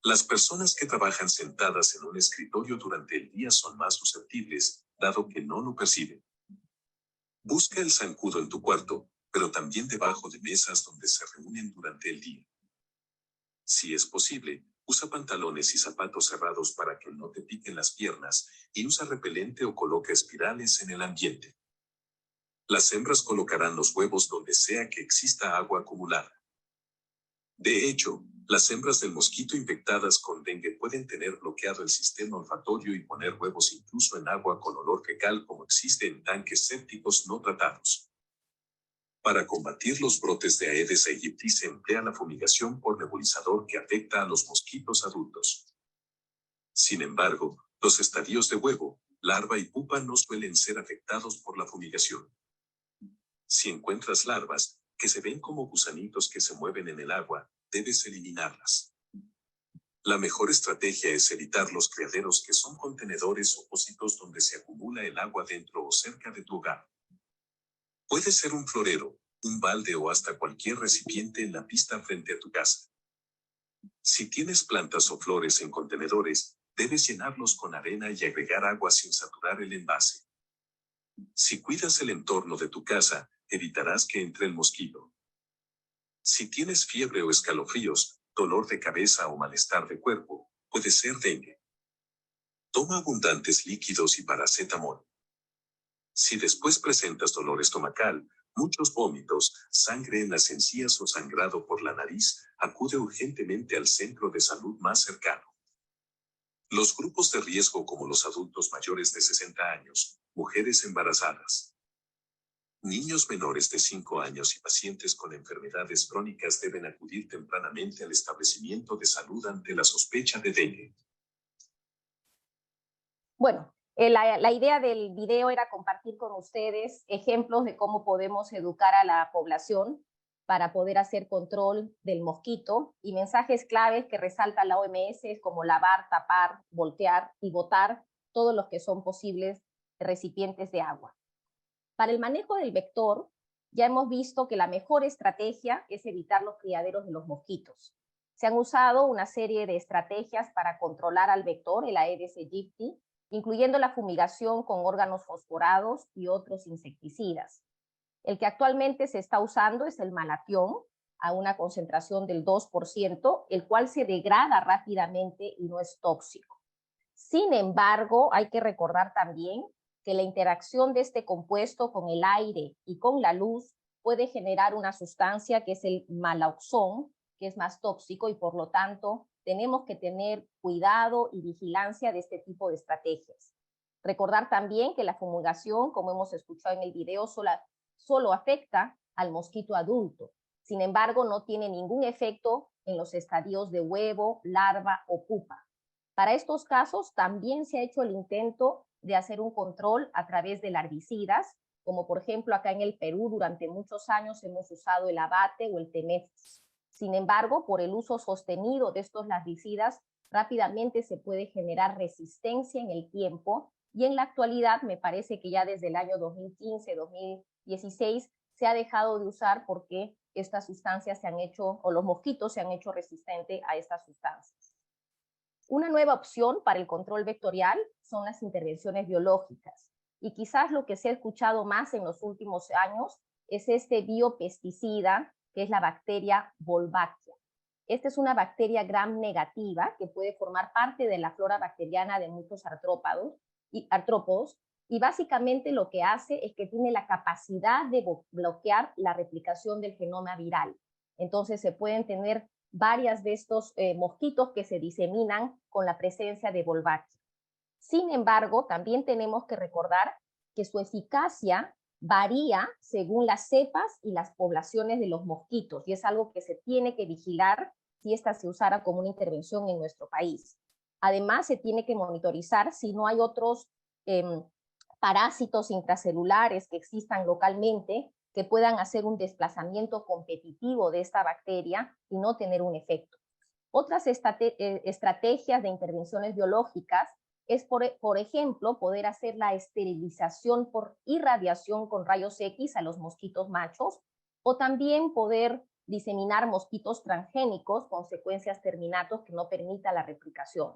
Las personas que trabajan sentadas en un escritorio durante el día son más susceptibles, dado que no lo perciben. Busca el zancudo en tu cuarto, pero también debajo de mesas donde se reúnen durante el día. Si es posible, usa pantalones y zapatos cerrados para que no te piquen las piernas, y usa repelente o coloca espirales en el ambiente. Las hembras colocarán los huevos donde sea que exista agua acumulada. De hecho, las hembras del mosquito infectadas con dengue pueden tener bloqueado el sistema olfatorio y poner huevos incluso en agua con olor fecal, como existe en tanques sépticos no tratados. Para combatir los brotes de Aedes aegypti se emplea la fumigación por nebulizador que afecta a los mosquitos adultos. Sin embargo, los estadios de huevo, larva y pupa no suelen ser afectados por la fumigación. Si encuentras larvas, que se ven como gusanitos que se mueven en el agua, debes eliminarlas. La mejor estrategia es evitar los criaderos, que son contenedores o pocillos donde se acumula el agua dentro o cerca de tu hogar. Puede ser un florero, un balde o hasta cualquier recipiente en la pista frente a tu casa. Si tienes plantas o flores en contenedores, debes llenarlos con arena y agregar agua sin saturar el envase. Si cuidas el entorno de tu casa, evitarás que entre el mosquito. Si tienes fiebre o escalofríos, dolor de cabeza o malestar de cuerpo, puede ser dengue. Toma abundantes líquidos y paracetamol. Si después presentas dolor estomacal, muchos vómitos, sangre en las encías o sangrado por la nariz, acude urgentemente al centro de salud más cercano. Los grupos de riesgo, como los adultos mayores de 60 años, mujeres embarazadas, niños menores de 5 años y pacientes con enfermedades crónicas deben acudir tempranamente al establecimiento de salud ante la sospecha de dengue. Bueno, la idea del video era compartir con ustedes ejemplos de cómo podemos educar a la población para poder hacer control del mosquito, y mensajes claves que resalta la OMS como lavar, tapar, voltear y botar todos los que son posibles recipientes de agua. Para el manejo del vector, ya hemos visto que la mejor estrategia es evitar los criaderos de los mosquitos. Se han usado una serie de estrategias para controlar al vector, el Aedes aegypti, incluyendo la fumigación con órganos fosforados y otros insecticidas. El que actualmente se está usando es el malatión, a una concentración del 2%, el cual se degrada rápidamente y no es tóxico. Sin embargo, hay que recordar también que la interacción de este compuesto con el aire y con la luz puede generar una sustancia que es el naloxón, que es más tóxico, y por lo tanto tenemos que tener cuidado y vigilancia de este tipo de estrategias. Recordar también que la fumigación, como hemos escuchado en el video, solo afecta al mosquito adulto. Sin embargo, no tiene ningún efecto en los estadios de huevo, larva o pupa. Para estos casos también se ha hecho el intento de hacer un control a través de larvicidas, como por ejemplo acá en el Perú durante muchos años hemos usado el abate o el temefis. Sin embargo, por el uso sostenido de estos larvicidas, rápidamente se puede generar resistencia en el tiempo, y en la actualidad me parece que ya desde el año 2015-2016 se ha dejado de usar porque estas sustancias se han hecho, o los mosquitos se han hecho resistentes a estas sustancias. Una nueva opción para el control vectorial son las intervenciones biológicas, y quizás lo que se ha escuchado más en los últimos años es este biopesticida, que es la bacteria Wolbachia. Esta es una bacteria gram negativa que puede formar parte de la flora bacteriana de muchos artrópodos, y básicamente lo que hace es que tiene la capacidad de bloquear la replicación del genoma viral. Entonces se pueden tener varias de estos mosquitos que se diseminan con la presencia de Wolbachia. Sin embargo, también tenemos que recordar que su eficacia varía según las cepas y las poblaciones de los mosquitos, y es algo que se tiene que vigilar si esta se usara como una intervención en nuestro país. Además, se tiene que monitorizar si no hay otros parásitos intracelulares que existan localmente que puedan hacer un desplazamiento competitivo de esta bacteria y no tener un efecto. Otras estrategias de intervenciones biológicas es, por ejemplo, poder hacer la esterilización por irradiación con rayos X a los mosquitos machos, o también poder diseminar mosquitos transgénicos con secuencias terminatos que no permita la replicación.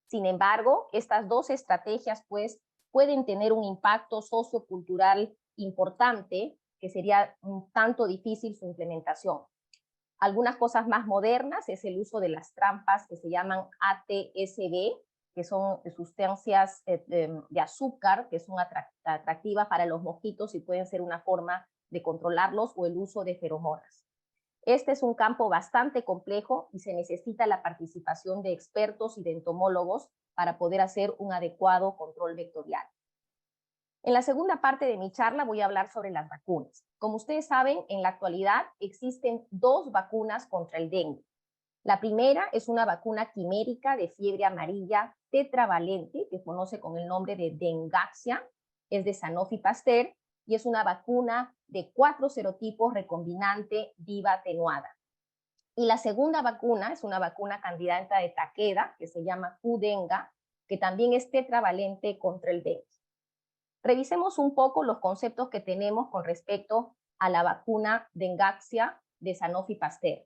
Sin embargo, estas dos estrategias pues pueden tener un impacto sociocultural importante, que sería un tanto difícil su implementación. Algunas cosas más modernas es el uso de las trampas que se llaman ATSB, que son sustancias de azúcar que son atractivas para los mosquitos y pueden ser una forma de controlarlos, o el uso de feromonas. Este es un campo bastante complejo y se necesita la participación de expertos y de entomólogos para poder hacer un adecuado control vectorial. En la segunda parte de mi charla voy a hablar sobre las vacunas. Como ustedes saben, en la actualidad existen 2 vacunas contra el dengue. La primera es una vacuna quimérica de fiebre amarilla tetravalente, que se conoce con el nombre de Dengvaxia, es de Sanofi Pasteur, y es una vacuna de 4 serotipos recombinante viva atenuada. Y la segunda vacuna es una vacuna candidata de Takeda, que se llama Qdenga, que también es tetravalente contra el dengue. Revisemos un poco los conceptos que tenemos con respecto a la vacuna Dengvaxia de Sanofi Pasteur.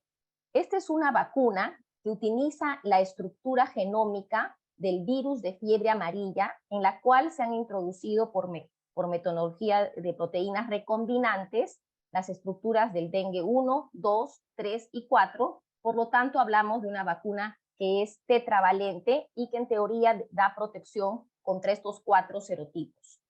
Esta es una vacuna que utiliza la estructura genómica del virus de fiebre amarilla, en la cual se han introducido por metodología de proteínas recombinantes las estructuras del dengue 1, 2, 3 y 4. Por lo tanto, hablamos de una vacuna que es tetravalente y que en teoría da protección contra estos 4 serotipos.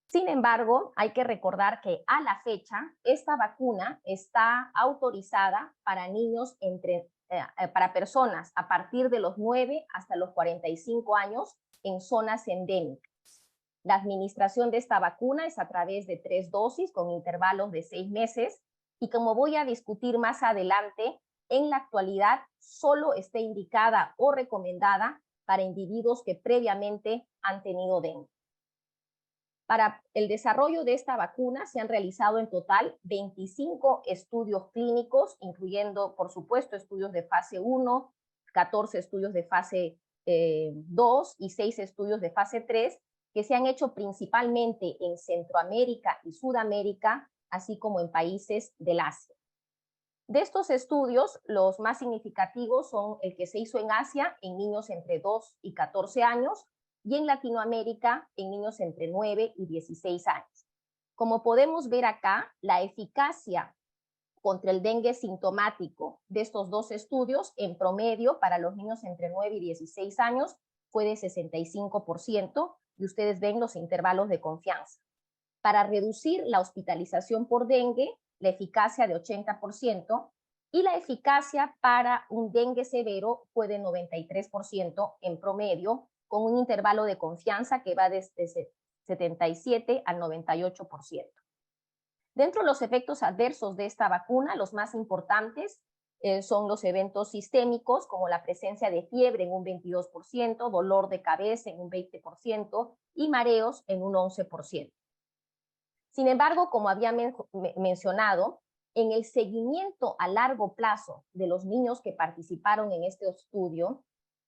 Sin embargo, hay que recordar que a la fecha esta vacuna está autorizada para niños para personas a partir de los 9 hasta los 45 años en zonas endémicas. La administración de esta vacuna es a través de 3 dosis con intervalos de 6 meses, y como voy a discutir más adelante, en la actualidad solo está indicada o recomendada para individuos que previamente han tenido dengue. Para el desarrollo de esta vacuna se han realizado en total 25 estudios clínicos, incluyendo, por supuesto, estudios de fase 1, 14 estudios de fase 2 y 6 estudios de fase 3, que se han hecho principalmente en Centroamérica y Sudamérica, así como en países del Asia. De estos estudios, los más significativos son el que se hizo en Asia en niños entre 2 y 14 años y en Latinoamérica en niños entre 9 y 16 años. Como podemos ver acá, la eficacia contra el dengue sintomático de estos dos estudios, en promedio para los niños entre 9 y 16 años, fue de 65%, y ustedes ven los intervalos de confianza. Para reducir la hospitalización por dengue, la eficacia de 80%, y la eficacia para un dengue severo fue de 93% en promedio, con un intervalo de confianza que va desde 77 al 98%. Dentro de los efectos adversos de esta vacuna, los más importantes son los eventos sistémicos, como la presencia de fiebre en un 22%, dolor de cabeza en un 20% y mareos en un 11%. Sin embargo, como había mencionado, en el seguimiento a largo plazo de los niños que participaron en este estudio,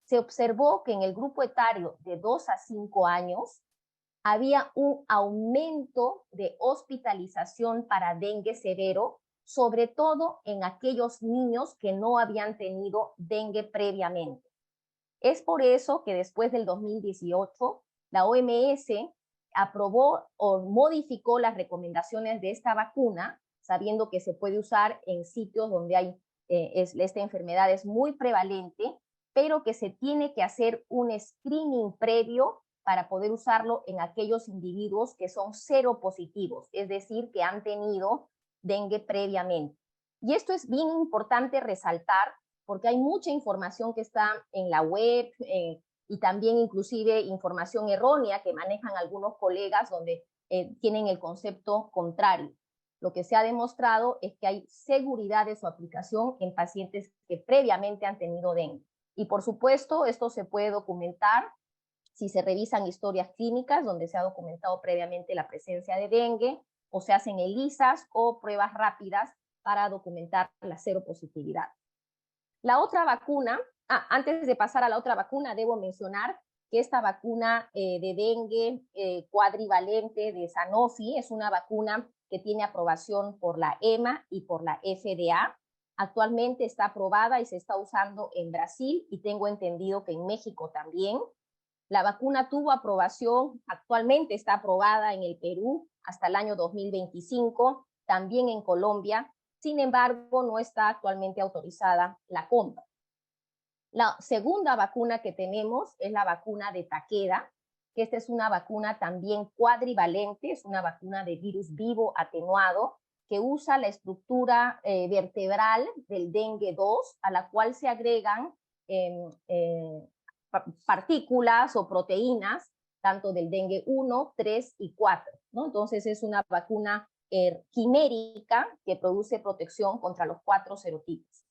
se observó que en el grupo etario de 2 a 5 años había un aumento de hospitalización para dengue severo, sobre todo en aquellos niños que no habían tenido dengue previamente. Es por eso que después del 2018, la OMS aprobó o modificó las recomendaciones de esta vacuna, sabiendo que se puede usar en sitios donde hay, esta enfermedad es muy prevalente, pero que se tiene que hacer un screening previo para poder usarlo en aquellos individuos que son seropositivos, es decir, que han tenido dengue previamente. Y esto es bien importante resaltar porque hay mucha información que está en la web y también inclusive información errónea que manejan algunos colegas donde tienen el concepto contrario. Lo que se ha demostrado es que hay seguridad de su aplicación en pacientes que previamente han tenido dengue. Y por supuesto, esto se puede documentar si se revisan historias clínicas donde se ha documentado previamente la presencia de dengue, o se hacen ELISAs o pruebas rápidas para documentar la seropositividad. La otra vacuna, antes de pasar a la otra vacuna, debo mencionar que esta vacuna de dengue cuadrivalente de Sanofi es una vacuna que tiene aprobación por la EMA y por la FDA. Actualmente está aprobada y se está usando en Brasil y tengo entendido que en México también. La vacuna tuvo aprobación, actualmente está aprobada en el Perú hasta el año 2025, también en Colombia. Sin embargo, no está actualmente autorizada la compra. La segunda vacuna que tenemos es la vacuna de Takeda, que esta es una vacuna también cuadrivalente, es una vacuna de virus vivo atenuado, que usa la estructura vertebral del dengue 2, a la cual se agregan partículas o proteínas, tanto del dengue 1, 3 y 4, ¿no? Entonces es una vacuna quimérica que produce protección contra los 4 serotipos.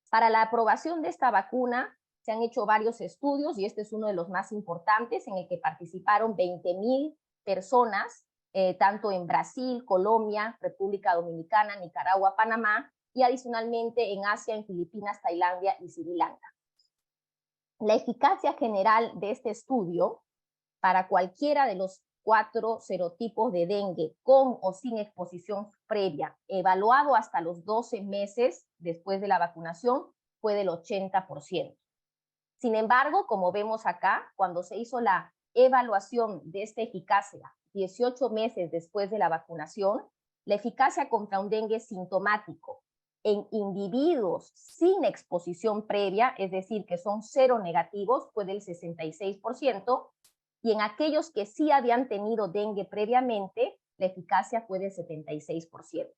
Para la aprobación de esta vacuna se han hecho varios estudios y este es uno de los más importantes en el que participaron 20,000 personas, tanto en Brasil, Colombia, República Dominicana, Nicaragua, Panamá y adicionalmente en Asia, en Filipinas, Tailandia y Sri Lanka. La eficacia general de este estudio para cualquiera de los 4 serotipos de dengue con o sin exposición previa, evaluado hasta los 12 meses después de la vacunación, fue del 80%. Sin embargo, como vemos acá, cuando se hizo la evaluación de esta eficacia 18 meses después de la vacunación, la eficacia contra un dengue sintomático en individuos sin exposición previa, es decir, que son cero negativos, fue del 66%, y en aquellos que sí habían tenido dengue previamente, la eficacia fue del 76%.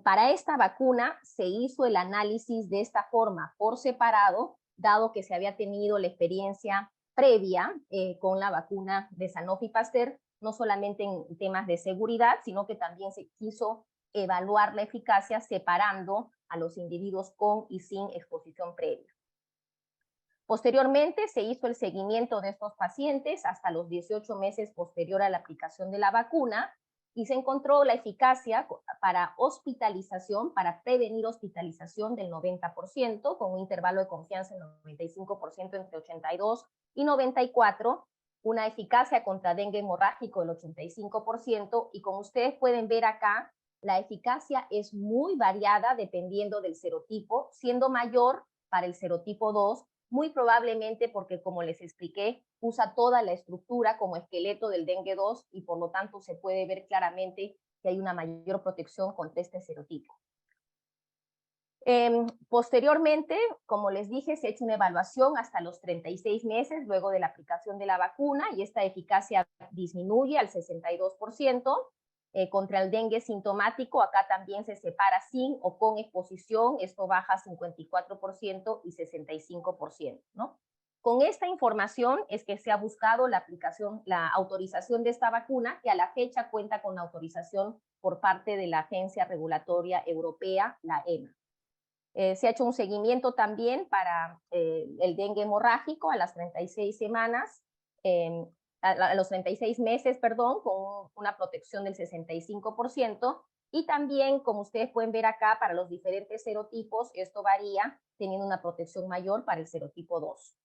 Para esta vacuna se hizo el análisis de esta forma por separado, dado que se había tenido la experiencia previa con la vacuna de Sanofi Pasteur, no solamente en temas de seguridad, sino que también se quiso evaluar la eficacia separando a los individuos con y sin exposición previa. Posteriormente se hizo el seguimiento de estos pacientes hasta los 18 meses posterior a la aplicación de la vacuna y se encontró la eficacia para hospitalización, para prevenir hospitalización del 90%, con un intervalo de confianza del 95% entre 82 y 94, una eficacia contra dengue hemorrágico del 85%, y como ustedes pueden ver acá, la eficacia es muy variada dependiendo del serotipo, siendo mayor para el serotipo 2, muy probablemente porque, como les expliqué, usa toda la estructura como esqueleto del dengue 2 y por lo tanto se puede ver claramente que hay una mayor protección contra este serotipo. Posteriormente, como les dije, se ha hecho una evaluación hasta los 36 meses luego de la aplicación de la vacuna y esta eficacia disminuye al 62%. Contra el dengue sintomático, acá también se separa sin o con exposición, esto baja a 54% y 65%, ¿no? Con esta información es que se ha buscado la autorización de esta vacuna, que a la fecha cuenta con la autorización por parte de la Agencia Regulatoria Europea, la EMA. Se ha hecho un seguimiento también para el dengue hemorrágico a las 36 semanas, a los 36 meses, perdón, con una protección del 65%, y también, como ustedes pueden ver acá, para los diferentes serotipos, esto varía, teniendo una protección mayor para el serotipo 2.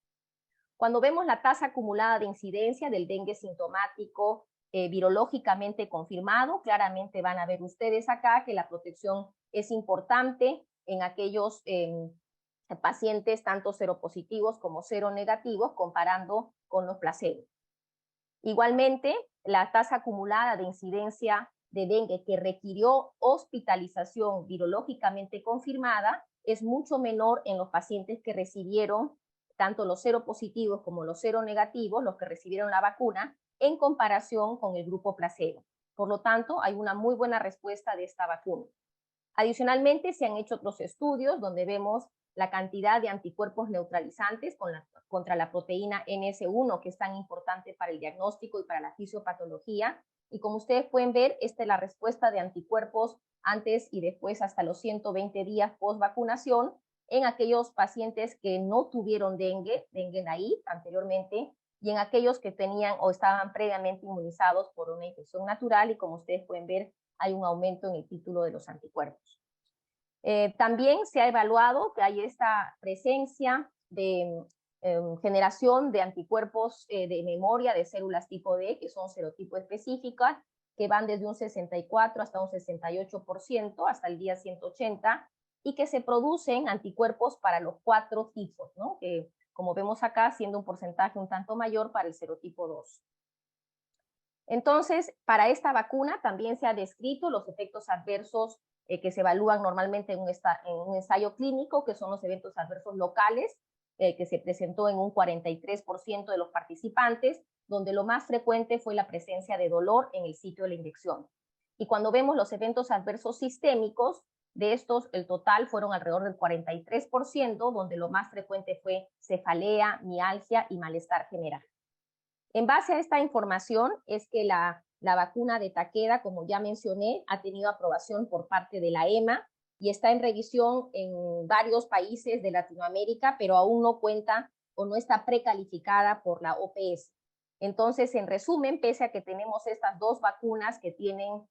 Cuando vemos la tasa acumulada de incidencia del dengue sintomático virológicamente confirmado, claramente van a ver ustedes acá que la protección es importante en aquellos pacientes tanto seropositivos como seronegativos, comparando con los placebos. Igualmente, la tasa acumulada de incidencia de dengue que requirió hospitalización virológicamente confirmada es mucho menor en los pacientes que recibieron tanto los seropositivos como los seronegativos, los que recibieron la vacuna, en comparación con el grupo placebo. Por lo tanto, hay una muy buena respuesta de esta vacuna. Adicionalmente, se han hecho otros estudios donde vemos la cantidad de anticuerpos neutralizantes contra la proteína NS1, que es tan importante para el diagnóstico y para la fisiopatología. Y como ustedes pueden ver, esta es la respuesta de anticuerpos antes y después hasta los 120 días post vacunación en aquellos pacientes que no tuvieron dengue naive anteriormente, y en aquellos que tenían o estaban previamente inmunizados por una infección natural, y como ustedes pueden ver, hay un aumento en el título de los anticuerpos. También se ha evaluado que hay esta presencia de generación de anticuerpos de memoria de células tipo D, que son serotipo específicas, que van desde un 64 hasta un 68%, hasta el día 180, y que se producen anticuerpos para los 4 tipos, ¿no? Que, como vemos acá, siendo un porcentaje un tanto mayor para el serotipo 2. Entonces, para esta vacuna también se ha descrito los efectos adversos que se evalúan normalmente en un ensayo clínico, que son los eventos adversos locales, que se presentó en un 43% de los participantes, donde lo más frecuente fue la presencia de dolor en el sitio de la inyección. Y cuando vemos los eventos adversos sistémicos, de estos el total fueron alrededor del 43%, donde lo más frecuente fue cefalea, mialgia y malestar general. En base a esta información es que la vacuna de Takeda, como ya mencioné, ha tenido aprobación por parte de la EMA y está en revisión en varios países de Latinoamérica, pero aún no cuenta o no está precalificada por la OPS. Entonces, en resumen, pese a que tenemos estas 2 vacunas que tienen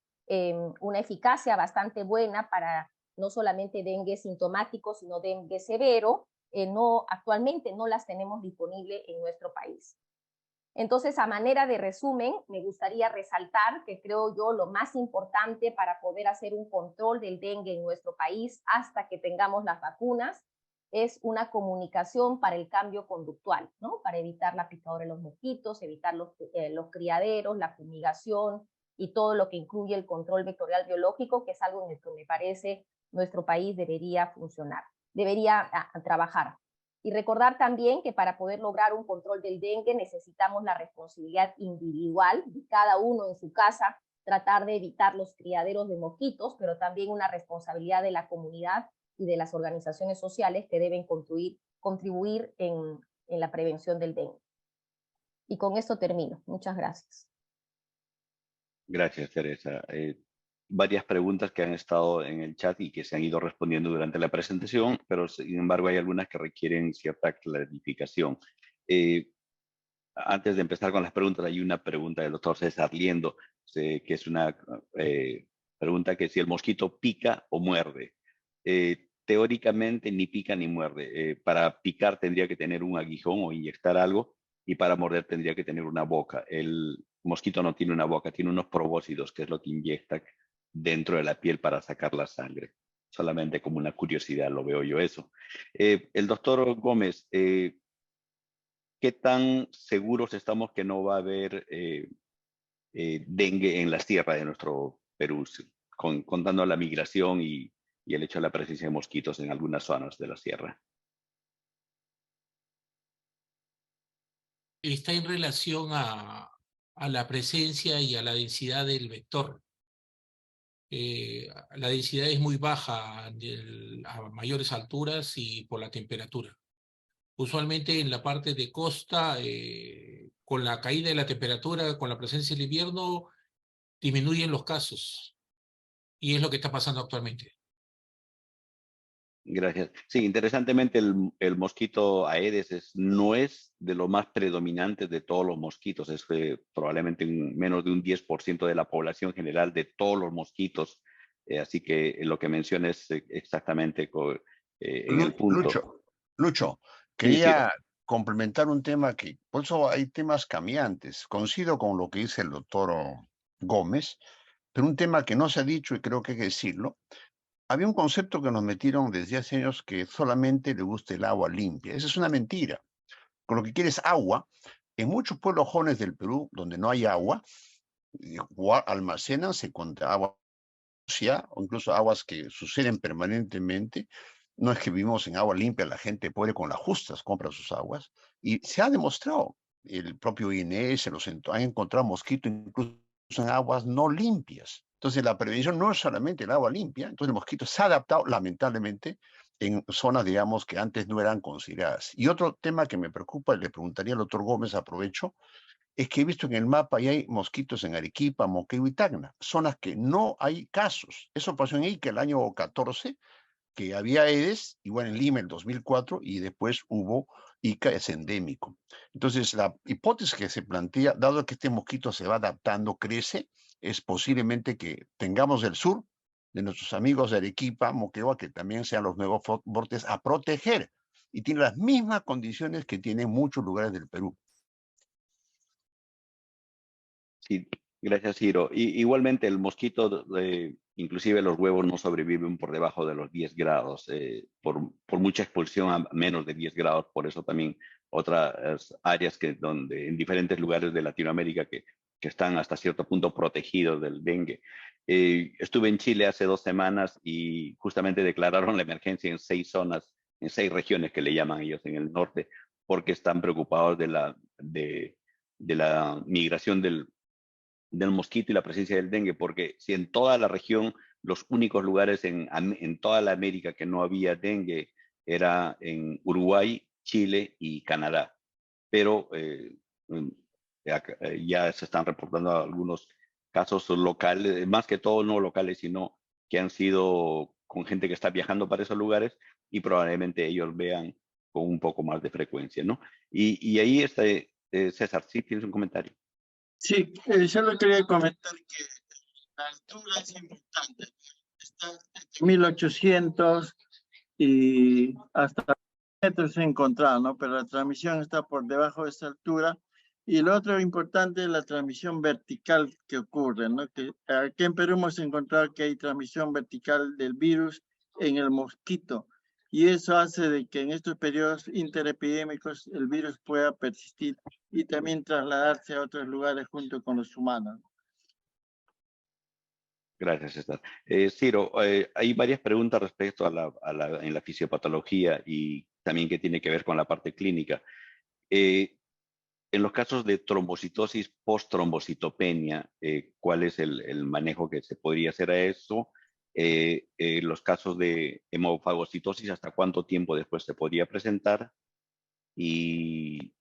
una eficacia bastante buena para no solamente dengue sintomático, sino dengue severo, actualmente no las tenemos disponibles en nuestro país. Entonces, a manera de resumen, me gustaría resaltar que creo yo lo más importante para poder hacer un control del dengue en nuestro país hasta que tengamos las vacunas es una comunicación para el cambio conductual, ¿no? Para evitar la picadura de los mosquitos, evitar los criaderos, la fumigación y todo lo que incluye el control vectorial biológico, que es algo en el que me parece nuestro país debería funcionar, debería trabajar. Y recordar también que para poder lograr un control del dengue necesitamos la responsabilidad individual de cada uno en su casa, tratar de evitar los criaderos de mosquitos, pero también una responsabilidad de la comunidad y de las organizaciones sociales que deben contribuir en la prevención del dengue. Y con esto termino. Muchas gracias. Gracias, Teresa. Varias preguntas que han estado en el chat y que se han ido respondiendo durante la presentación, pero sin embargo hay algunas que requieren cierta clarificación. Antes de empezar con las preguntas, hay una pregunta del doctor César Liendo, que es una pregunta que si el mosquito pica o muerde. Teóricamente ni pica ni muerde. Para picar tendría que tener un aguijón o inyectar algo, y para morder tendría que tener una boca. El mosquito no tiene una boca, tiene unos probóscidos, que es lo que inyecta dentro de la piel para sacar la sangre. Solamente como una curiosidad lo veo yo eso. El doctor Gómez, ¿qué tan seguros estamos que no va a haber dengue en las tierras de nuestro Perú, contando la migración y el hecho de la presencia de mosquitos en algunas zonas de la sierra? Está en relación a la presencia y a la densidad del vector. La densidad es muy baja a mayores alturas y por la temperatura. Usualmente en la parte de costa, con la caída de la temperatura, con la presencia del invierno, disminuyen los casos. Y es lo que está pasando actualmente. Gracias. Sí, interesantemente el mosquito Aedes no es de lo más predominante de todos los mosquitos, es probablemente menos de un 10% de la población general de todos los mosquitos, así que lo que menciona es exactamente en el punto. Lucho, quería complementar un tema que, por eso hay temas cambiantes. Coincido con lo que dice el doctor Gómez, pero un tema que no se ha dicho y creo que hay que decirlo. Había un concepto que nos metieron desde hace años que solamente le gusta el agua limpia. Esa es una mentira. Con lo que quieres agua, en muchos pueblos jóvenes del Perú, donde no hay agua, almacénanse con agua sucia o incluso aguas que suceden permanentemente. No es que vivimos en agua limpia, la gente puede con las justas compra sus aguas y se ha demostrado, el propio INS han encontrado mosquitos incluso en aguas no limpias. Entonces la prevención no es solamente el agua limpia, entonces el mosquito se ha adaptado lamentablemente en zonas, digamos, que antes no eran consideradas. Y otro tema que me preocupa, y le preguntaría al doctor Gómez, aprovecho, es que he visto en el mapa y hay mosquitos en Arequipa, Moquegua y Tacna, zonas que no hay casos. Eso pasó en Ica el año 14, que había Aedes, igual en Lima en 2004, y después hubo Ica, es endémico. Entonces, la hipótesis que se plantea, dado que este mosquito se va adaptando, crece, es posiblemente que tengamos del sur, de nuestros amigos de Arequipa, Moquegua, que también sean los nuevos brotes a proteger, y tiene las mismas condiciones que tienen muchos lugares del Perú. Sí, gracias, Ciro. Igualmente, el mosquito, inclusive los huevos no sobreviven por debajo de los 10 grados, por mucha expulsión a menos de 10 grados. Por eso también otras áreas donde en diferentes lugares de Latinoamérica que están hasta cierto punto protegidos del dengue. Estuve en Chile hace 2 semanas y justamente declararon la emergencia en 6 zonas, en 6 regiones que le llaman ellos en el norte, porque están preocupados de la migración del mosquito y la presencia del dengue, porque si en toda la región los únicos lugares en toda la América que no había dengue era en Uruguay, Chile y Canadá, pero ya se están reportando algunos casos locales, más que todo no locales, sino que han sido con gente que está viajando para esos lugares y probablemente ellos vean con un poco más de frecuencia, ¿no? Y ahí está, César, sí tienes un comentario. Sí, solo quería comentar que la altura es importante. Está entre 1800 y hasta metros encontrado, ¿no? Pero la transmisión está por debajo de esa altura. Y lo otro importante es la transmisión vertical que ocurre, ¿no? Que aquí en Perú hemos encontrado que hay transmisión vertical del virus en el mosquito. Y eso hace de que en estos periodos interepidémicos el virus pueda persistir y también trasladarse a otros lugares junto con los humanos. Gracias, César. Ciro, hay varias preguntas respecto en la fisiopatología y también que tiene que ver con la parte clínica. En los casos de trombocitosis post-trombocitopenia, ¿cuál es el manejo que se podría hacer a eso? Los casos de hemofagocitosis, ¿hasta cuánto tiempo después se podría presentar? Y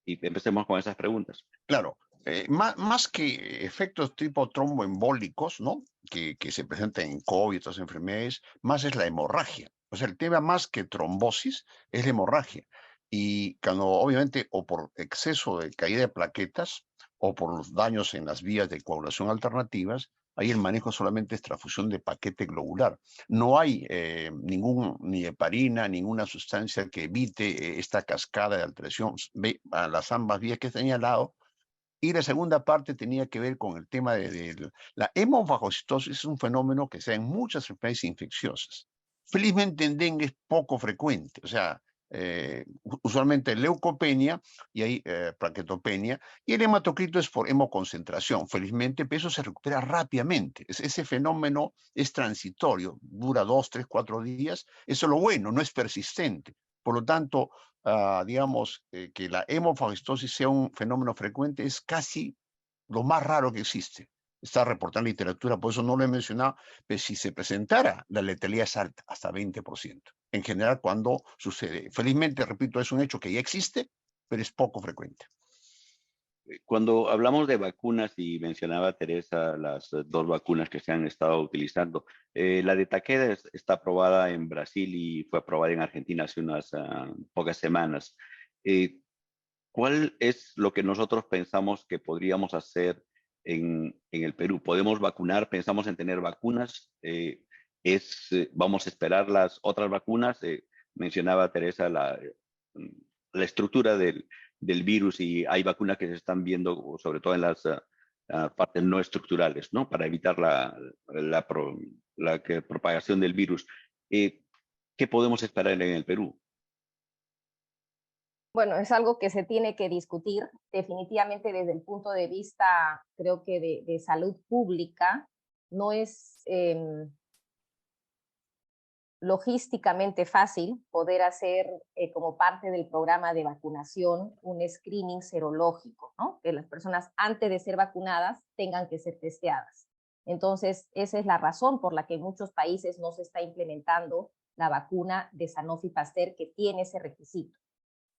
empecemos con esas preguntas. Claro, más que efectos tipo tromboembólicos, ¿no? Que se presentan en COVID y otras enfermedades, más es la hemorragia. O sea, el tema más que trombosis es la hemorragia. Y cuando obviamente o por exceso de caída de plaquetas o por los daños en las vías de coagulación alternativas, Ahí el manejo solamente es transfusión de paquete globular. No hay ni heparina, ninguna sustancia que evite esta cascada de alteración a las ambas vías que he señalado. Y la segunda parte tenía que ver con el tema de la hemofagocitosis. Es un fenómeno que se da en muchas enfermedades infecciosas. Felizmente en dengue es poco frecuente, o sea, usualmente leucopenia y hay plaquetopenia, y el hematocrito es por hemoconcentración. Felizmente, pero eso se recupera rápidamente. Ese fenómeno es transitorio, dura 2, 3, 4 días. Eso es lo bueno, no es persistente. Por lo tanto, digamos, que la hemofagocitosis sea un fenómeno frecuente es casi lo más raro que existe. Está reportada en literatura, por eso no lo he mencionado, pero si se presentara, la letalidad es alta, hasta 20%. En general, cuando sucede. Felizmente, repito, es un hecho que ya existe, pero es poco frecuente. Cuando hablamos de vacunas, y mencionaba Teresa las 2 vacunas que se han estado utilizando, la de Takeda está aprobada en Brasil y fue aprobada en Argentina hace unas pocas semanas. ¿Cuál es lo que nosotros pensamos que podríamos hacer en el Perú? ¿Podemos vacunar? ¿Pensamos en tener vacunas? ¿Vamos a esperar las otras vacunas? Mencionaba Teresa la estructura del virus, y hay vacunas que se están viendo, sobre todo en las partes no estructurales, ¿no? Para evitar la propagación del virus. ¿Qué podemos esperar en el Perú? Bueno, es algo que se tiene que discutir definitivamente desde el punto de vista, creo que de salud pública. No es logísticamente fácil poder hacer como parte del programa de vacunación un screening serológico, ¿no? Que las personas antes de ser vacunadas tengan que ser testeadas. Entonces, esa es la razón por la que en muchos países no se está implementando la vacuna de Sanofi Pasteur, que tiene ese requisito.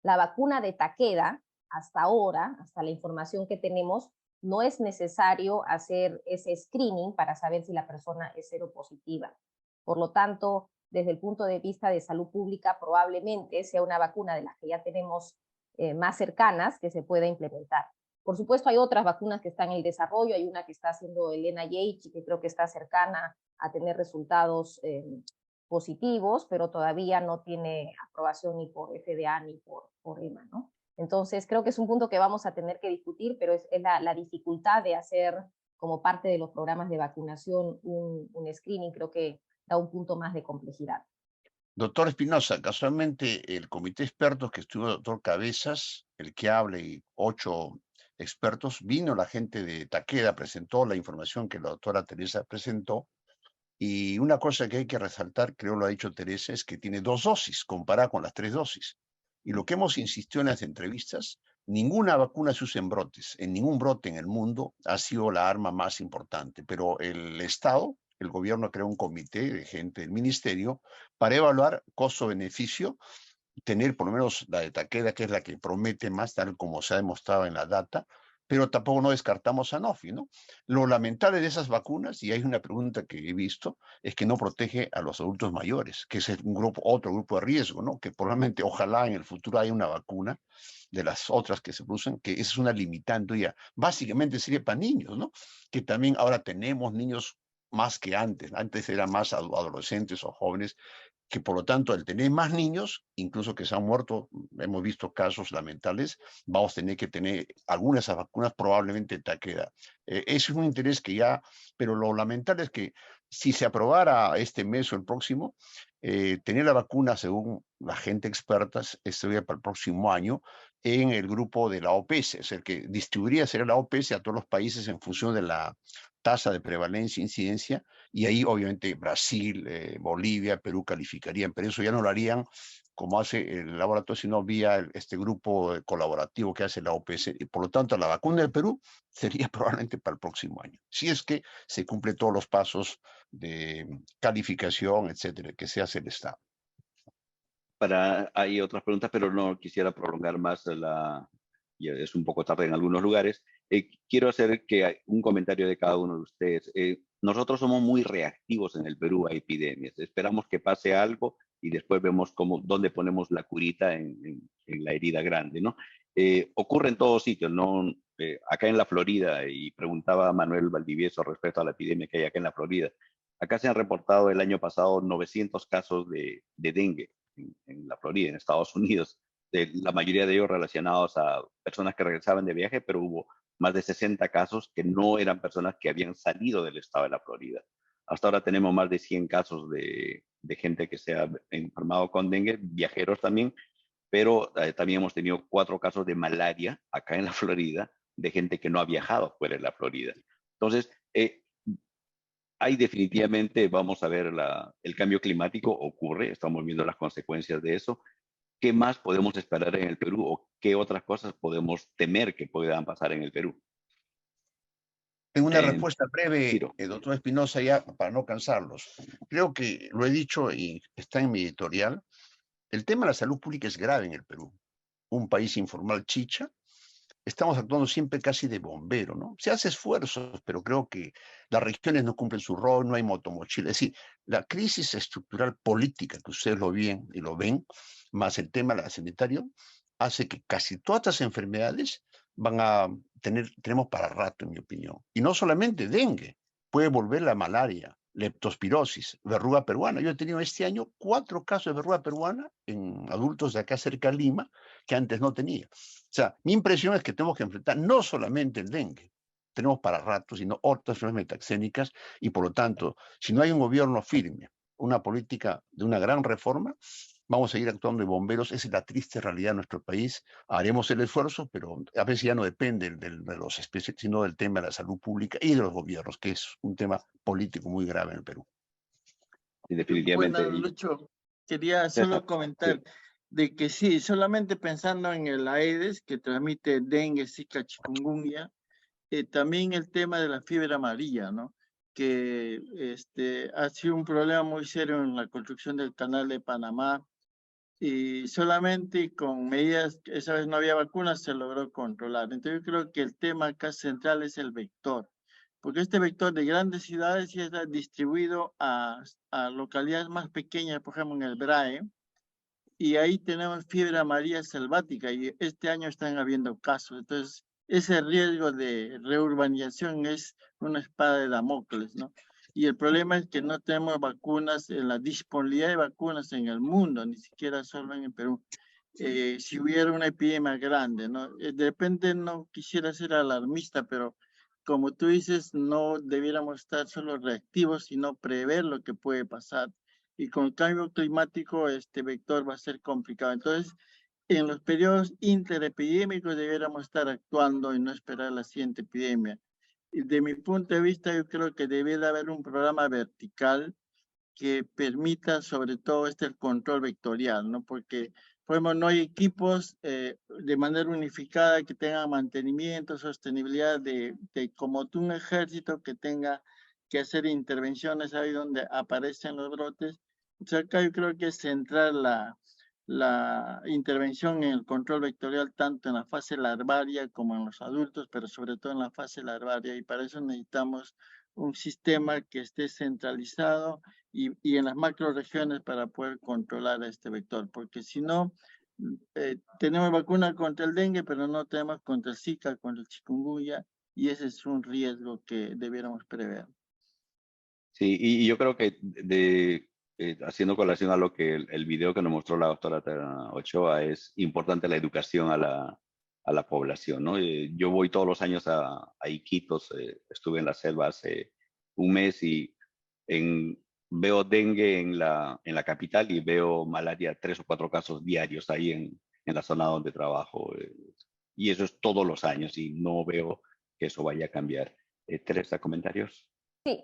La vacuna de Takeda, hasta ahora, hasta la información que tenemos, no es necesario hacer ese screening para saber si la persona es seropositiva. Por lo tanto, desde el punto de vista de salud pública, probablemente sea una vacuna de las que ya tenemos más cercanas que se pueda implementar. Por supuesto, hay otras vacunas que están en el desarrollo. Hay una que está haciendo el NIH, que creo que está cercana a tener resultados positivos, pero todavía no tiene aprobación ni por FDA ni por EMA, ¿no? Entonces, creo que es un punto que vamos a tener que discutir, pero es la dificultad de hacer como parte de los programas de vacunación un screening. Creo que da un punto más de complejidad. Doctor Espinosa, casualmente el comité de expertos que estuvo el doctor Cabezas, el que habla, y 8 expertos, vino la gente de Takeda, presentó la información que la doctora Teresa presentó, y una cosa que hay que resaltar, creo lo ha dicho Teresa, es que tiene 2 dosis comparada con las 3 dosis. Y lo que hemos insistido en las entrevistas, ninguna vacuna se usa en brotes. En ningún brote en el mundo ha sido la arma más importante, pero el Estado, el gobierno creó un comité de gente del ministerio para evaluar costo-beneficio, tener por lo menos la de Takeda, que es la que promete más, tal como se ha demostrado en la data, pero tampoco no descartamos Sanofi, ¿no? Lo lamentable de esas vacunas, y hay una pregunta que he visto, es que no protege a los adultos mayores, que es otro grupo de riesgo, ¿no? Que probablemente, ojalá en el futuro haya una vacuna de las otras que se producen, que es una limitante ya. Básicamente sería para niños, ¿no? Que también ahora tenemos niños más que antes. Antes eran más adolescentes o jóvenes, que por lo tanto, al tener más niños, incluso que se han muerto, hemos visto casos lamentables, vamos a tener que tener algunas de esas vacunas, probablemente Takeda. Es un interés que ya, pero lo lamentable es que si se aprobara este mes o el próximo, tener la vacuna, según la gente experta, sería para el próximo año en el grupo de la OPS, es el que distribuiría, sería la OPS a todos los países en función de la tasa de prevalencia e incidencia, y ahí obviamente Brasil, Bolivia, Perú calificarían, pero eso ya no lo harían como hace el laboratorio, sino vía este grupo colaborativo que hace la OPS, y por lo tanto la vacuna del Perú sería probablemente para el próximo año, si es que se cumplen todos los pasos de calificación, etcétera, que se hace el Estado. Hay otras preguntas, pero no quisiera prolongar más ya es un poco tarde en algunos lugares. Quiero hacer un comentario de cada uno de ustedes. Nosotros somos muy reactivos en el Perú a epidemias. Esperamos que pase algo y después vemos dónde ponemos la curita en la herida grande, ¿no? ocurre en todos sitios, ¿no? Acá en la Florida, y preguntaba a Manuel Valdivieso respecto a la epidemia que hay acá en la Florida, acá se han reportado el año pasado 900 casos de dengue en la Florida, en Estados Unidos, la mayoría de ellos relacionados a personas que regresaban de viaje, pero hubo más de 60 casos que no eran personas que habían salido del estado de la Florida. Hasta ahora tenemos más de 100 casos de gente que se ha enfermado con dengue, viajeros también, pero también hemos tenido 4 casos de malaria acá en la Florida, de gente que no ha viajado fuera de la Florida. Entonces, hay definitivamente, vamos a ver, el cambio climático ocurre, estamos viendo las consecuencias de eso. ¿Qué más podemos esperar en el Perú o qué otras cosas podemos temer que puedan pasar en el Perú? En una respuesta breve, Ciro. doctor Espinosa, ya para no cansarlos. Creo que lo he dicho y está en mi editorial. El tema de la salud pública es grave en el Perú. Un país informal chicha. Estamos actuando siempre casi de bombero, ¿no? Se hace esfuerzos, pero creo que las regiones no cumplen su rol, no hay motomochila. Es decir, la crisis estructural política, que ustedes lo ven y lo ven, más el tema sanitario, hace que casi todas estas enfermedades van a tenemos para rato, en mi opinión. Y no solamente dengue, puede volver la malaria, leptospirosis, verruga peruana. Yo he tenido este año 4 casos de verruga peruana en adultos de acá cerca de Lima, que antes no tenía. O sea, mi impresión es que tenemos que enfrentar no solamente el dengue, tenemos para rato, sino otras enfermedades metaxénicas, y por lo tanto, si no hay un gobierno firme, una política de una gran reforma, vamos a seguir actuando de bomberos. Esa es la triste realidad de nuestro país. Haremos el esfuerzo, pero a veces ya no depende de los especialistas, sino del tema de la salud pública y de los gobiernos, que es un tema político muy grave en el Perú. Y definitivamente. Bueno, Lucho, quería solo César, comentar sí. de que sí, solamente pensando en el Aedes, que transmite dengue, zika, chikungunya, también el tema de la fiebre amarilla, ¿no? Que ha sido un problema muy serio en la construcción del canal de Panamá, y solamente con medidas, esa vez no había vacunas, se logró controlar. Entonces yo creo que el tema acá central es el vector, porque este vector de grandes ciudades ya está distribuido a localidades más pequeñas, por ejemplo en el BRAE, y ahí tenemos fiebre amarilla selvática, y este año están habiendo casos. Entonces ese riesgo de reurbanización es una espada de Damocles, ¿no? Y el problema es que no tenemos vacunas, la disponibilidad de vacunas en el mundo, ni siquiera solo en el Perú. Si hubiera una epidemia grande, ¿no? De repente no quisiera ser alarmista, pero como tú dices, no debiéramos estar solo reactivos, sino prever lo que puede pasar. Y con el cambio climático, este vector va a ser complicado. Entonces, en los periodos interepidémicos debiéramos estar actuando y no esperar la siguiente epidemia. Y de mi punto de vista, yo creo que debe de haber un programa vertical que permita sobre todo el control vectorial, ¿no? Porque, por ejemplo, no hay equipos de manera unificada que tengan mantenimiento, sostenibilidad como tú, un ejército que tenga que hacer intervenciones ahí donde aparecen los brotes. Entonces acá yo creo que es central la intervención en el control vectorial tanto en la fase larvaria como en los adultos, pero sobre todo en la fase larvaria, y para eso necesitamos un sistema que esté centralizado y en las macroregiones para poder controlar este vector, porque si no, tenemos vacuna contra el dengue, pero no tenemos contra el Zika, contra el chikungunya, y ese es un riesgo que debiéramos prever. Sí, y yo creo que haciendo colación a lo que el video que nos mostró la doctora Ochoa, es importante la educación a la población, ¿no? Yo voy todos los años a Iquitos, estuve en la selva hace un mes y veo dengue en la capital y veo malaria 3 o 4 casos diarios ahí en la zona donde trabajo. Y eso es todos los años y no veo que eso vaya a cambiar. Teresa, ¿comentarios? Sí,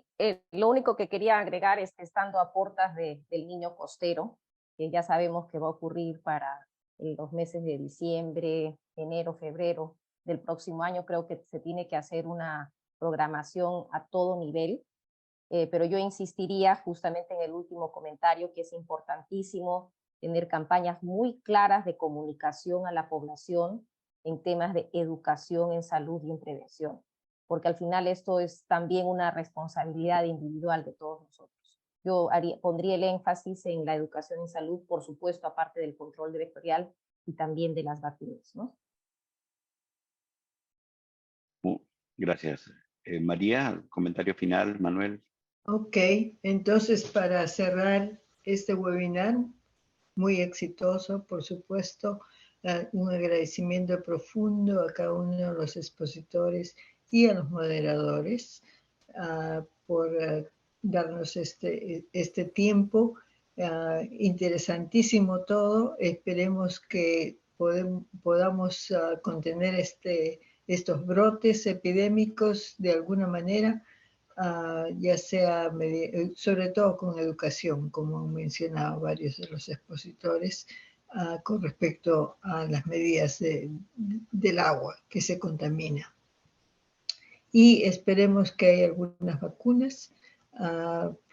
lo único que quería agregar es que estando a puertas del Niño Costero, que ya sabemos que va a ocurrir para los meses de diciembre, enero, febrero del próximo año, creo que se tiene que hacer una programación a todo nivel, pero yo insistiría justamente en el último comentario, que es importantísimo tener campañas muy claras de comunicación a la población en temas de educación en salud y en prevención, porque al final esto es también una responsabilidad individual de todos nosotros. Yo pondría el énfasis en la educación en salud, por supuesto, aparte del control vectorial y también de las vacunas, ¿no? Gracias. María, comentario final, Manuel. Ok, entonces para cerrar este webinar, muy exitoso, por supuesto, un agradecimiento profundo a cada uno de los expositores y a los moderadores por darnos este tiempo. Interesantísimo todo. Esperemos que podamos contener estos brotes epidémicos de alguna manera, ya sea sobre todo con educación, como han mencionado varios de los expositores, con respecto a las medidas del agua que se contamina. Y esperemos que haya algunas vacunas,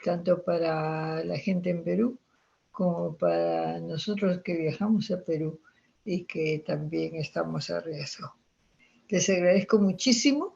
tanto para la gente en Perú como para nosotros que viajamos a Perú y que también estamos a riesgo. Les agradezco muchísimo